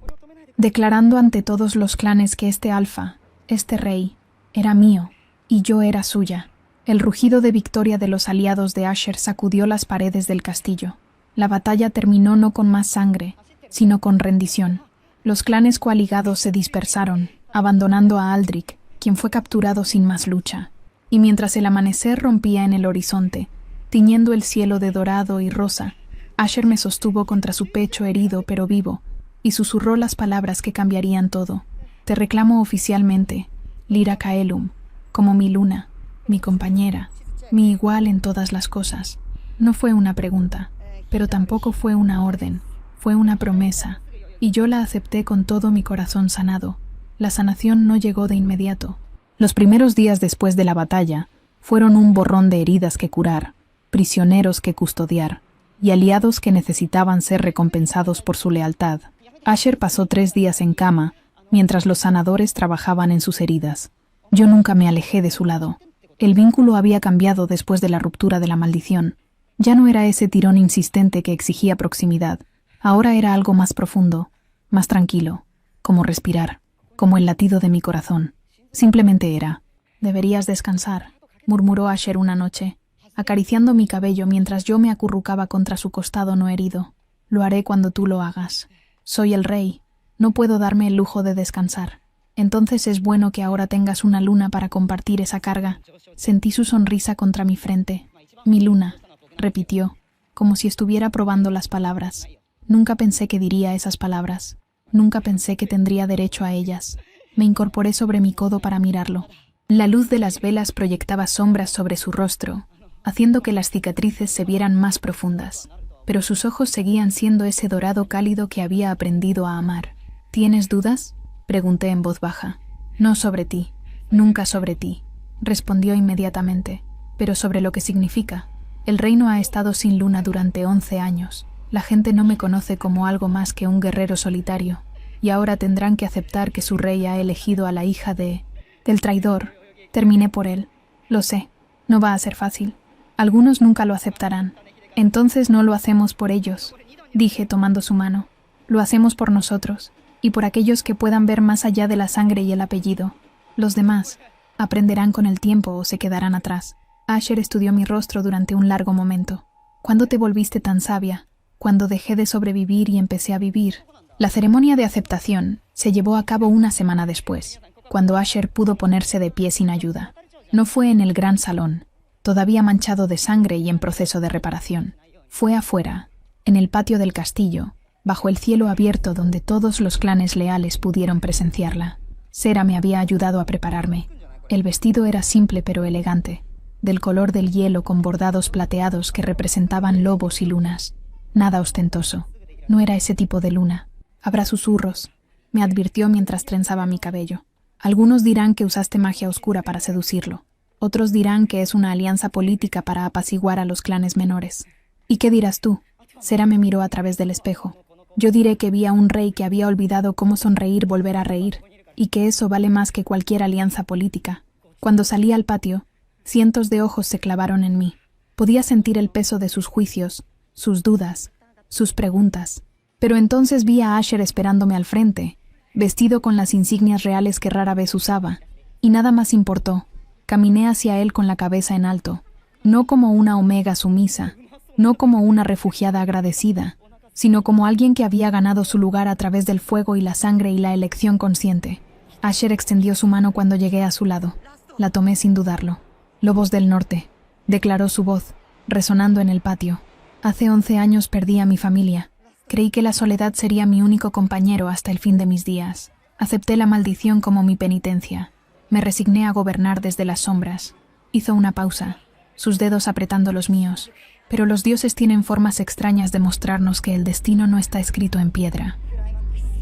A: declarando ante todos los clanes que este alfa, este rey, era mío, y yo era suya. El rugido de victoria de los aliados de Asher sacudió las paredes del castillo. La batalla terminó no con más sangre, sino con rendición. Los clanes coaligados se dispersaron, abandonando a Aldrich, quien fue capturado sin más lucha. Y mientras el amanecer rompía en el horizonte, tiñendo el cielo de dorado y rosa, Asher me sostuvo contra su pecho herido pero vivo, y susurró las palabras que cambiarían todo. Te reclamo oficialmente, Lyra Caelum, como mi luna, mi compañera, mi igual en todas las cosas. No fue una pregunta, pero tampoco fue una orden, fue una promesa, y yo la acepté con todo mi corazón sanado. La sanación no llegó de inmediato. Los primeros días después de la batalla fueron un borrón de heridas que curar, prisioneros que custodiar, y aliados que necesitaban ser recompensados por su lealtad. Asher pasó 3 días en cama, mientras los sanadores trabajaban en sus heridas. Yo nunca me alejé de su lado. El vínculo había cambiado después de la ruptura de la maldición. Ya no era ese tirón insistente que exigía proximidad. Ahora era algo más profundo, más tranquilo, como respirar, como el latido de mi corazón. Simplemente era. «Deberías descansar», murmuró Asher una noche, acariciando mi cabello mientras yo me acurrucaba contra su costado no herido. «Lo haré cuando tú lo hagas. Soy el rey. No puedo darme el lujo de descansar. Entonces es bueno que ahora tengas una luna para compartir esa carga». Sentí su sonrisa contra mi frente. «Mi luna», repitió, como si estuviera probando las palabras. Nunca pensé que diría esas palabras. Nunca pensé que tendría derecho a ellas. Me incorporé sobre mi codo para mirarlo. La luz de las velas proyectaba sombras sobre su rostro, haciendo que las cicatrices se vieran más profundas. Pero sus ojos seguían siendo ese dorado cálido que había aprendido a amar. «¿Tienes dudas?», pregunté en voz baja. «No sobre ti, nunca sobre ti», respondió inmediatamente, «pero sobre lo que significa. El reino ha estado sin luna durante 11 años. La gente no me conoce como algo más que un guerrero solitario, y ahora tendrán que aceptar que su rey ha elegido a la hija del traidor. Terminé por él. Lo sé, no va a ser fácil. Algunos nunca lo aceptarán. Entonces no lo hacemos por ellos», dije tomando su mano. «Lo hacemos por nosotros, y por aquellos que puedan ver más allá de la sangre y el apellido. Los demás aprenderán con el tiempo o se quedarán atrás». Asher estudió mi rostro durante un largo momento. «¿Cuándo te volviste tan sabia?». «Cuando dejé de sobrevivir y empecé a vivir». La ceremonia de aceptación se llevó a cabo una semana después, cuando Asher pudo ponerse de pie sin ayuda. No fue en el gran salón, todavía manchado de sangre y en proceso de reparación. Fue afuera, en el patio del castillo, bajo el cielo abierto donde todos los clanes leales pudieron presenciarla. Sera me había ayudado a prepararme. El vestido era simple pero elegante, del color del hielo con bordados plateados que representaban lobos y lunas. Nada ostentoso. No era ese tipo de luna. «Habrá susurros», me advirtió mientras trenzaba mi cabello. «Algunos dirán que usaste magia oscura para seducirlo. Otros dirán que es una alianza política para apaciguar a los clanes menores. ¿Y qué dirás tú?». Sera me miró a través del espejo. «Yo diré que vi a un rey que había olvidado cómo sonreír volver a reír, y que eso vale más que cualquier alianza política». Cuando salí al patio, cientos de ojos se clavaron en mí. Podía sentir el peso de sus juicios, sus dudas, sus preguntas. Pero entonces vi a Asher esperándome al frente, vestido con las insignias reales que rara vez usaba, y nada más importó. Caminé hacia él con la cabeza en alto, no como una omega sumisa, no como una refugiada agradecida, sino como alguien que había ganado su lugar a través del fuego y la sangre y la elección consciente. Asher extendió su mano cuando llegué a su lado. La tomé sin dudarlo. «Lobos del norte», declaró su voz, resonando en el patio. «Hace 11 años perdí a mi familia. Creí que la soledad sería mi único compañero hasta el fin de mis días. Acepté la maldición como mi penitencia. Me resigné a gobernar desde las sombras». Hizo una pausa, sus dedos apretando los míos. «Pero los dioses tienen formas extrañas de mostrarnos que el destino no está escrito en piedra,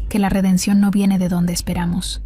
A: que la redención no viene de donde esperamos.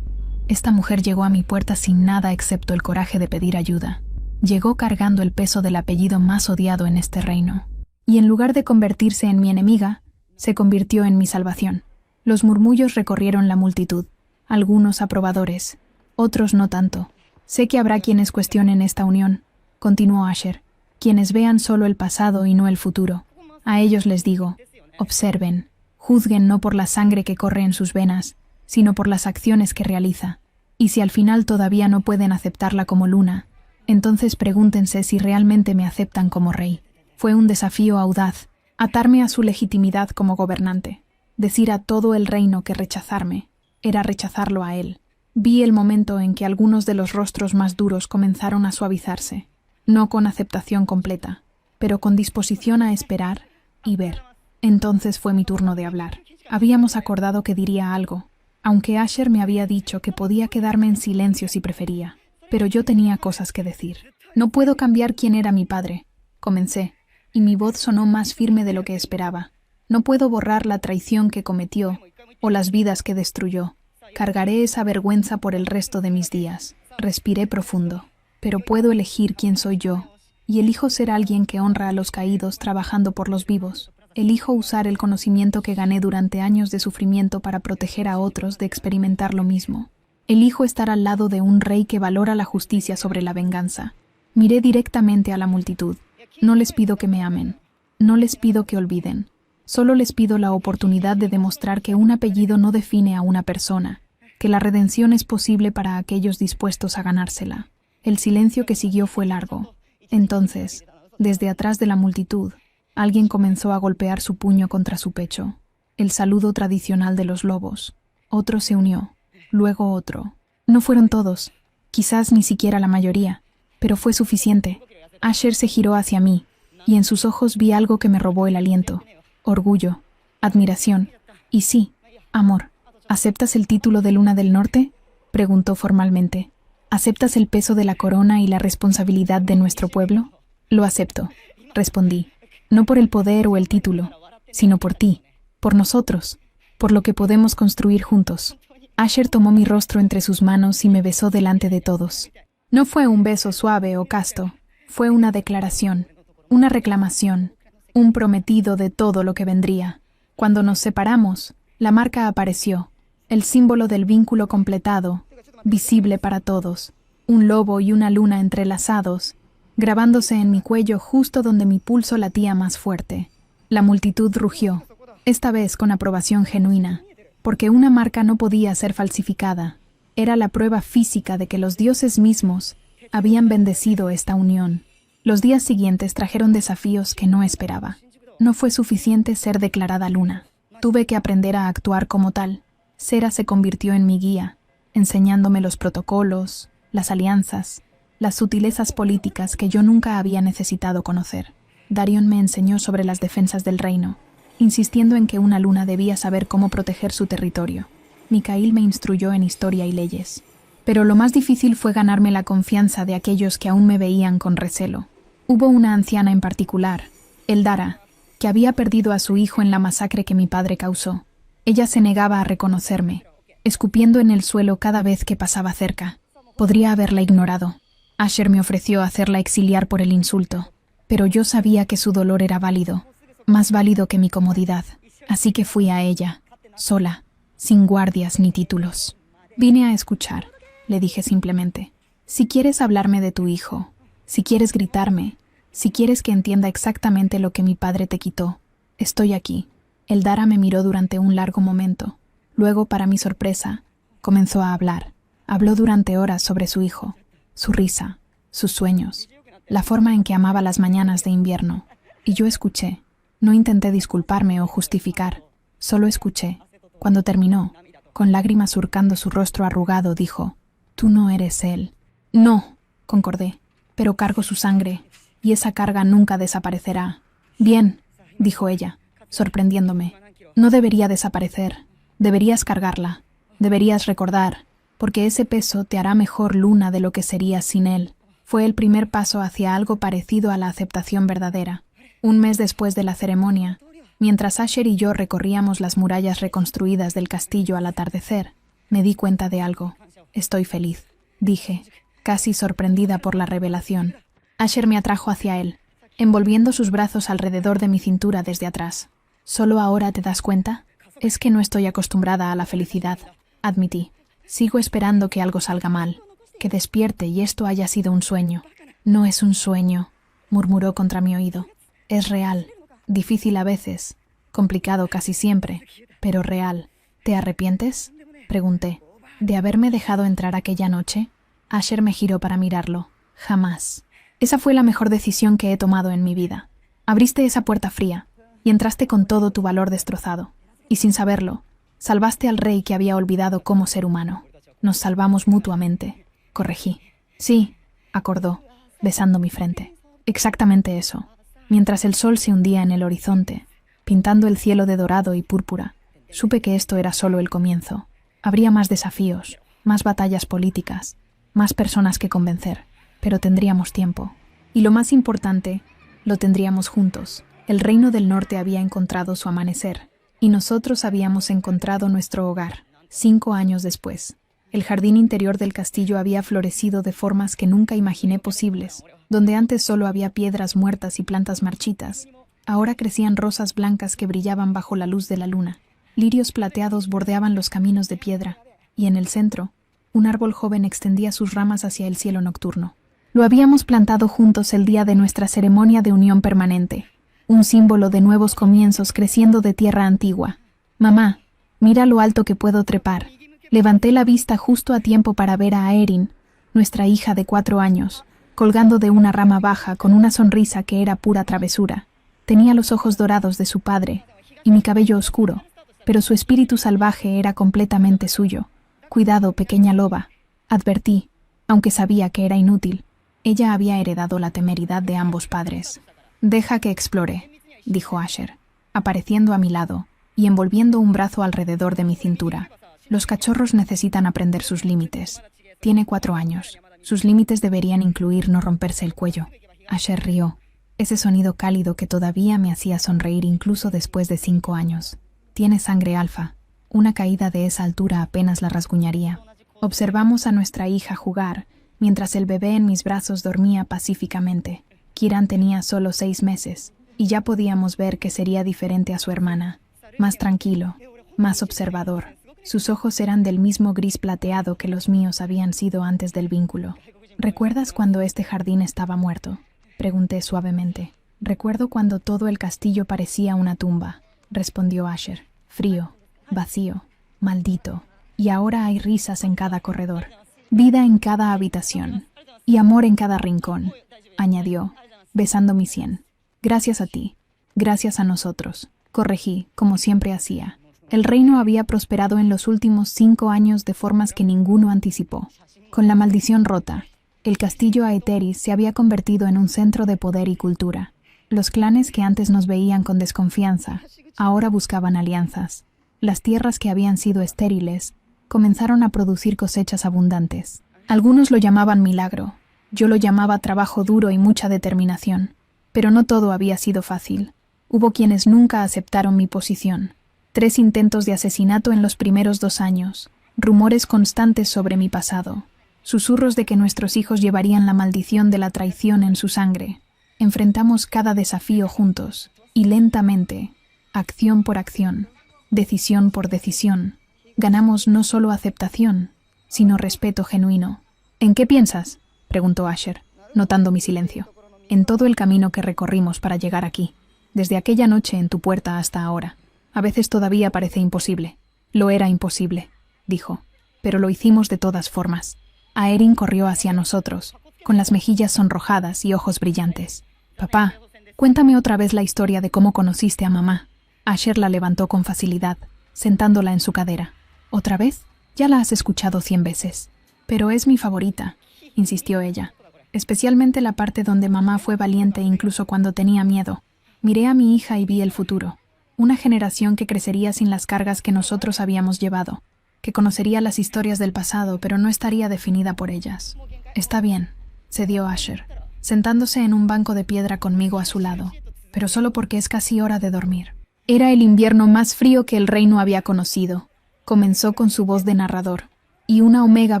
A: Esta mujer llegó a mi puerta sin nada excepto el coraje de pedir ayuda. Llegó cargando el peso del apellido más odiado en este reino. Y en lugar de convertirse en mi enemiga, se convirtió en mi salvación». Los murmullos recorrieron la multitud, algunos aprobadores, otros no tanto. «Sé que habrá quienes cuestionen esta unión», continuó Asher, «quienes vean solo el pasado y no el futuro. A ellos les digo, observen, juzguen no por la sangre que corre en sus venas, sino por las acciones que realiza. Y si al final todavía no pueden aceptarla como luna, entonces pregúntense si realmente me aceptan como rey». Fue un desafío audaz, atarme a su legitimidad como gobernante. Decir a todo el reino que rechazarme era rechazarlo a él. Vi el momento en que algunos de los rostros más duros comenzaron a suavizarse, no con aceptación completa, pero con disposición a esperar y ver. Entonces fue mi turno de hablar. Habíamos acordado que diría algo, aunque Asher me había dicho que podía quedarme en silencio si prefería. Pero yo tenía cosas que decir. No puedo cambiar quién era mi padre, comencé, y mi voz sonó más firme de lo que esperaba. No puedo borrar la traición que cometió o las vidas que destruyó. Cargaré esa vergüenza por el resto de mis días. Respiré profundo. Pero puedo elegir quién soy yo, y elijo ser alguien que honra a los caídos trabajando por los vivos. Elijo usar el conocimiento que gané durante años de sufrimiento para proteger a otros de experimentar lo mismo. Elijo estar al lado de un rey que valora la justicia sobre la venganza. Miré directamente a la multitud. No les pido que me amen. No les pido que olviden. Solo les pido la oportunidad de demostrar que un apellido no define a una persona, que la redención es posible para aquellos dispuestos a ganársela. El silencio que siguió fue largo. Entonces, desde atrás de la multitud, alguien comenzó a golpear su puño contra su pecho. El saludo tradicional de los lobos. Otro se unió. Luego otro. No fueron todos, quizás ni siquiera la mayoría, pero fue suficiente. Asher se giró hacia mí, y en sus ojos vi algo que me robó el aliento. Orgullo, admiración, y sí, amor. ¿Aceptas el título de Luna del Norte?, preguntó formalmente. ¿Aceptas el peso de la corona y la responsabilidad de nuestro pueblo? Lo acepto, respondí. No por el poder o el título, sino por ti, por nosotros, por lo que podemos construir juntos. Asher tomó mi rostro entre sus manos y me besó delante de todos. No fue un beso suave o casto, fue una declaración, una reclamación, un prometido de todo lo que vendría. Cuando nos separamos, la marca apareció, el símbolo del vínculo completado, visible para todos, un lobo y una luna entrelazados, grabándose en mi cuello justo donde mi pulso latía más fuerte. La multitud rugió, esta vez con aprobación genuina, porque una marca no podía ser falsificada. Era la prueba física de que los dioses mismos habían bendecido esta unión. Los días siguientes trajeron desafíos que no esperaba. No fue suficiente ser declarada luna. Tuve que aprender a actuar como tal. Sera se convirtió en mi guía, enseñándome los protocolos, las alianzas, las sutilezas políticas que yo nunca había necesitado conocer. Darion me enseñó sobre las defensas del reino, insistiendo en que una luna debía saber cómo proteger su territorio. Mikael me instruyó en historia y leyes. Pero lo más difícil fue ganarme la confianza de aquellos que aún me veían con recelo. Hubo una anciana en particular, Eldara, que había perdido a su hijo en la masacre que mi padre causó. Ella se negaba a reconocerme, escupiendo en el suelo cada vez que pasaba cerca. Podría haberla ignorado. Asher me ofreció hacerla exiliar por el insulto, pero yo sabía que su dolor era válido, más válido que mi comodidad. Así que fui a ella, sola, sin guardias ni títulos. Vine a escuchar, le dije simplemente. Si quieres hablarme de tu hijo, si quieres gritarme, si quieres que entienda exactamente lo que mi padre te quitó, estoy aquí. Eldara me miró durante un largo momento. Luego, para mi sorpresa, comenzó a hablar. Habló durante horas sobre su hijo, su risa, sus sueños, la forma en que amaba las mañanas de invierno. Y yo escuché. No intenté disculparme o justificar, solo escuché. Cuando terminó, con lágrimas surcando su rostro arrugado, dijo: «Tú no eres él». «No», concordé, «pero cargo su sangre, y esa carga nunca desaparecerá». «Bien», dijo ella, sorprendiéndome. «No debería desaparecer. Deberías cargarla. Deberías recordar, porque ese peso te hará mejor luna de lo que serías sin él». Fue el primer paso hacia algo parecido a la aceptación verdadera. Un mes después de la ceremonia, mientras Asher y yo recorríamos las murallas reconstruidas del castillo al atardecer, me di cuenta de algo. «Estoy feliz», dije, casi sorprendida por la revelación. Asher me atrajo hacia él, envolviendo sus brazos alrededor de mi cintura desde atrás. «¿Solo ahora te das cuenta? Es que no estoy acostumbrada a la felicidad», admití. «Sigo esperando que algo salga mal, que despierte y esto haya sido un sueño». «No es un sueño», murmuró contra mi oído. «Es real, difícil a veces, complicado casi siempre, pero real». «¿Te arrepientes?», pregunté. «¿De haberme dejado entrar aquella noche?». Asher me giró para mirarlo. «Jamás. Esa fue la mejor decisión que he tomado en mi vida. Abriste esa puerta fría y entraste con todo tu valor destrozado. Y sin saberlo, salvaste al rey que había olvidado cómo ser humano. Nos salvamos mutuamente», corregí. «Sí», acordó, besando mi frente. «Exactamente eso». Mientras el sol se hundía en el horizonte, pintando el cielo de dorado y púrpura, Supe que esto era solo el comienzo. Habría más desafíos, más batallas políticas, más personas que convencer, pero tendríamos tiempo. Y lo más importante, lo tendríamos juntos. El Reino del Norte había encontrado su amanecer, y nosotros habíamos encontrado nuestro hogar. 5 años después, el jardín interior del castillo había florecido de formas que nunca imaginé posibles. Donde antes solo había piedras muertas y plantas marchitas, ahora crecían rosas blancas que brillaban bajo la luz de la luna. Lirios plateados bordeaban los caminos de piedra, y en el centro, un árbol joven extendía sus ramas hacia el cielo nocturno. Lo habíamos plantado juntos el día de nuestra ceremonia de unión permanente, un símbolo de nuevos comienzos creciendo de tierra antigua. Mamá, mira lo alto que puedo trepar. Levanté la vista justo a tiempo para ver a Aerin, nuestra hija de 4 años, colgando de una rama baja con una sonrisa que era pura travesura. Tenía los ojos dorados de su padre y mi cabello oscuro, pero su espíritu salvaje era completamente suyo. Cuidado, pequeña loba, advertí, aunque sabía que era inútil. Ella había heredado la temeridad de ambos padres. Deja que explore, dijo Asher, apareciendo a mi lado y envolviendo un brazo alrededor de mi cintura. Los cachorros necesitan aprender sus límites. Tiene 4 años. Sus límites deberían incluir no romperse el cuello. Asher rió, ese sonido cálido que todavía me hacía sonreír incluso después de 5 años. Tiene sangre alfa. Una caída de esa altura apenas la rasguñaría. Observamos a nuestra hija jugar, mientras el bebé en mis brazos dormía pacíficamente. Kiran tenía solo 6 meses, y ya podíamos ver que sería diferente a su hermana. Más tranquilo, más observador. Sus ojos eran del mismo gris plateado que los míos habían sido antes del vínculo. ¿Recuerdas cuando este jardín estaba muerto?, pregunté suavemente. Recuerdo cuando todo el castillo parecía una tumba, respondió Asher. Frío, vacío, maldito. Y ahora hay risas en cada corredor, vida en cada habitación, y amor en cada rincón, añadió, besando mi sien. Gracias a ti, gracias a nosotros, corregí, como siempre hacía. El reino había prosperado en los últimos 5 años de formas que ninguno anticipó. Con la maldición rota, el castillo Aetheris se había convertido en un centro de poder y cultura. Los clanes que antes nos veían con desconfianza, ahora buscaban alianzas. Las tierras que habían sido estériles comenzaron a producir cosechas abundantes. Algunos lo llamaban milagro, yo lo llamaba trabajo duro y mucha determinación. Pero no todo había sido fácil. Hubo quienes nunca aceptaron mi posición. 3 intentos de asesinato en los primeros 2 años, rumores constantes sobre mi pasado, susurros de que nuestros hijos llevarían la maldición de la traición en su sangre. Enfrentamos cada desafío juntos, y lentamente, acción por acción, decisión por decisión, ganamos no solo aceptación, sino respeto genuino. ¿En qué piensas?, preguntó Asher, notando mi silencio. En todo el camino que recorrimos para llegar aquí, desde aquella noche en tu puerta hasta ahora. A veces todavía parece imposible. Lo era imposible, dijo, pero lo hicimos de todas formas. Aerin corrió hacia nosotros, con las mejillas sonrojadas y ojos brillantes. Papá, cuéntame otra vez la historia de cómo conociste a mamá. Asher la levantó con facilidad, sentándola en su cadera. ¿Otra vez? Ya la has escuchado 100 veces. Pero es mi favorita, insistió ella. Especialmente la parte donde mamá fue valiente incluso cuando tenía miedo. Miré a mi hija y vi el futuro. Una generación que crecería sin las cargas que nosotros habíamos llevado, que conocería las historias del pasado, pero no estaría definida por ellas. Está bien, cedió Asher, sentándose en un banco de piedra conmigo a su lado, pero solo porque es casi hora de dormir. Era el invierno más frío que el reino había conocido. Comenzó con su voz de narrador, y una omega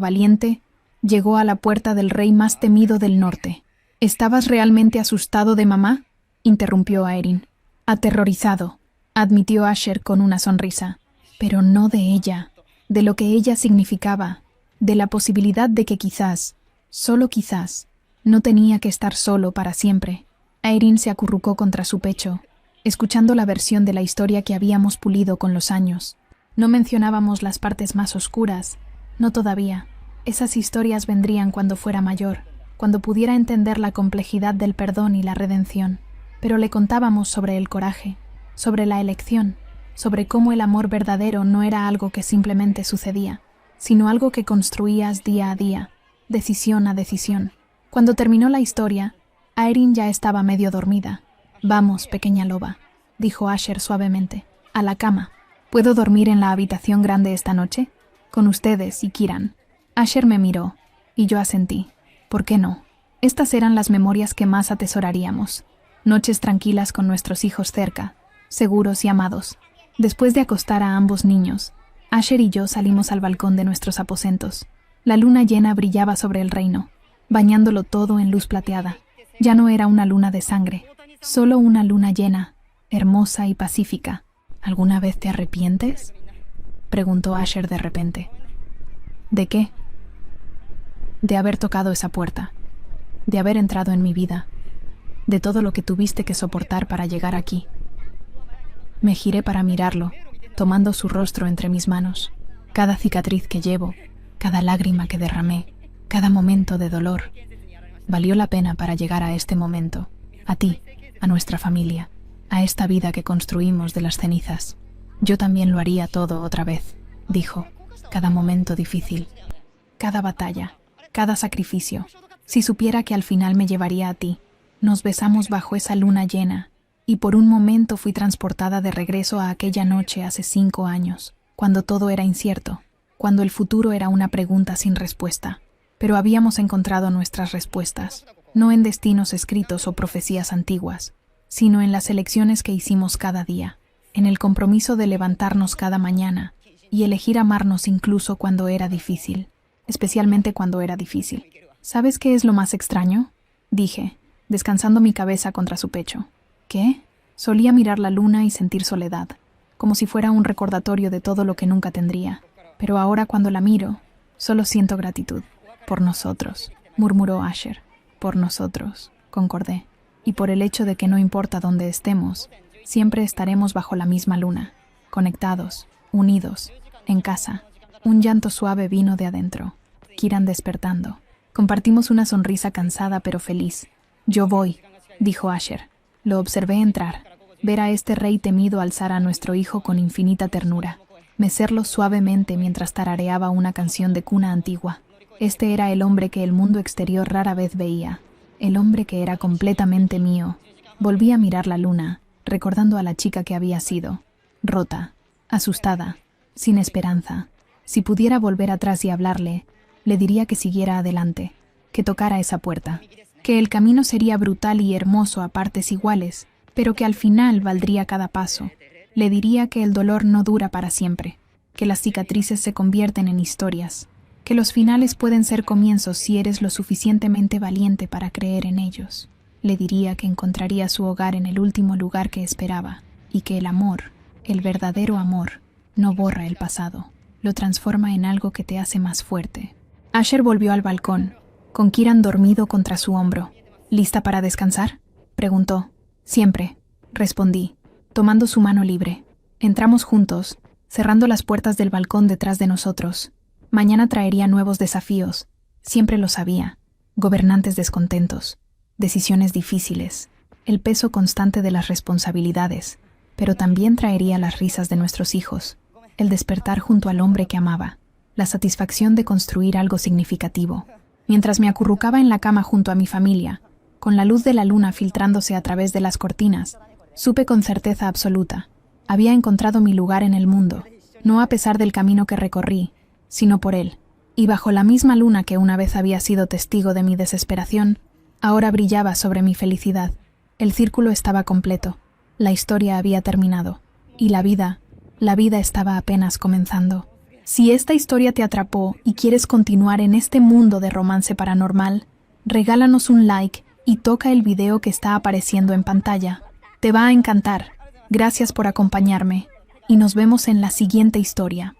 A: valiente llegó a la puerta del rey más temido del norte. ¿Estabas realmente asustado de mamá?, interrumpió Aerin. Aterrorizado, admitió Asher con una sonrisa, pero no de ella, de lo que ella significaba, de la posibilidad de que quizás, solo quizás, no tenía que estar solo para siempre. Aerin se acurrucó contra su pecho, escuchando la versión de la historia que habíamos pulido con los años. No mencionábamos las partes más oscuras, no todavía. Esas historias vendrían cuando fuera mayor, cuando pudiera entender la complejidad del perdón y la redención. Pero le contábamos sobre el coraje, sobre la elección, sobre cómo el amor verdadero no era algo que simplemente sucedía, sino algo que construías día a día, decisión a decisión. Cuando terminó la historia, Aerin ya estaba medio dormida. «Vamos, pequeña loba», dijo Asher suavemente, «a la cama. ¿Puedo dormir en la habitación grande esta noche? Con ustedes y Kieran. Asher me miró, y yo asentí. ¿Por qué no? Estas eran las memorias que más atesoraríamos. Noches tranquilas con nuestros hijos cerca, seguros y amados. Después de acostar a ambos niños, Asher y yo salimos al balcón de nuestros aposentos. La luna llena brillaba sobre el reino, bañándolo todo en luz plateada. Ya no era una luna de sangre, solo una luna llena, hermosa y pacífica. ¿Alguna vez te arrepientes?, preguntó Asher de repente. ¿De qué? De haber tocado esa puerta, de haber entrado en mi vida, de todo lo que tuviste que soportar para llegar aquí. Me giré para mirarlo, tomando su rostro entre mis manos. Cada cicatriz que llevo, cada lágrima que derramé, cada momento de dolor, valió la pena para llegar a este momento, a ti, a nuestra familia, a esta vida que construimos de las cenizas. Yo también lo haría todo otra vez, dijo. Cada momento difícil, cada batalla, cada sacrificio. Si supiera que al final me llevaría a ti. Nos besamos bajo esa luna llena, y por un momento fui transportada de regreso a aquella noche hace 5 años, cuando todo era incierto, cuando el futuro era una pregunta sin respuesta. Pero habíamos encontrado nuestras respuestas, no en destinos escritos o profecías antiguas, sino en las elecciones que hicimos cada día, en el compromiso de levantarnos cada mañana y elegir amarnos incluso cuando era difícil, especialmente cuando era difícil. ¿Sabes qué es lo más extraño?, dije, descansando mi cabeza contra su pecho. ¿Qué? Solía mirar la luna y sentir soledad, como si fuera un recordatorio de todo lo que nunca tendría. Pero ahora cuando la miro, solo siento gratitud. Por nosotros, murmuró Asher. Por nosotros, concordé. Y por el hecho de que no importa dónde estemos, siempre estaremos bajo la misma luna, conectados, unidos, en casa. Un llanto suave vino de adentro. Kieran despertando. Compartimos una sonrisa cansada pero feliz. Yo voy, dijo Asher. Lo observé entrar, ver a este rey temido alzar a nuestro hijo con infinita ternura, mecerlo suavemente mientras tarareaba una canción de cuna antigua. Este era el hombre que el mundo exterior rara vez veía, el hombre que era completamente mío. Volví a mirar la luna, recordando a la chica que había sido, rota, asustada, sin esperanza. Si pudiera volver atrás y hablarle, le diría que siguiera adelante, que tocara esa puerta, que el camino sería brutal y hermoso a partes iguales, pero que al final valdría cada paso. Le diría que el dolor no dura para siempre, que las cicatrices se convierten en historias, que los finales pueden ser comienzos si eres lo suficientemente valiente para creer en ellos. Le diría que encontraría su hogar en el último lugar que esperaba, y que el amor, el verdadero amor, no borra el pasado, lo transforma en algo que te hace más fuerte. Asher volvió al balcón, con Kieran dormido contra su hombro. ¿Lista para descansar?, preguntó. Siempre, respondí, tomando su mano libre. Entramos juntos, cerrando las puertas del balcón detrás de nosotros. Mañana traería nuevos desafíos, siempre lo sabía. Gobernantes descontentos, decisiones difíciles, el peso constante de las responsabilidades, pero también traería las risas de nuestros hijos, el despertar junto al hombre que amaba, la satisfacción de construir algo significativo. Mientras me acurrucaba en la cama junto a mi familia, con la luz de la luna filtrándose a través de las cortinas, supe con certeza absoluta, había encontrado mi lugar en el mundo, no a pesar del camino que recorrí, sino por él. Y bajo la misma luna que una vez había sido testigo de mi desesperación, ahora brillaba sobre mi felicidad. El círculo estaba completo, la historia había terminado, y la vida estaba apenas comenzando. Si esta historia te atrapó y quieres continuar en este mundo de romance paranormal, regálanos un like y toca el video que está apareciendo en pantalla. Te va a encantar. Gracias por acompañarme y nos vemos en la siguiente historia.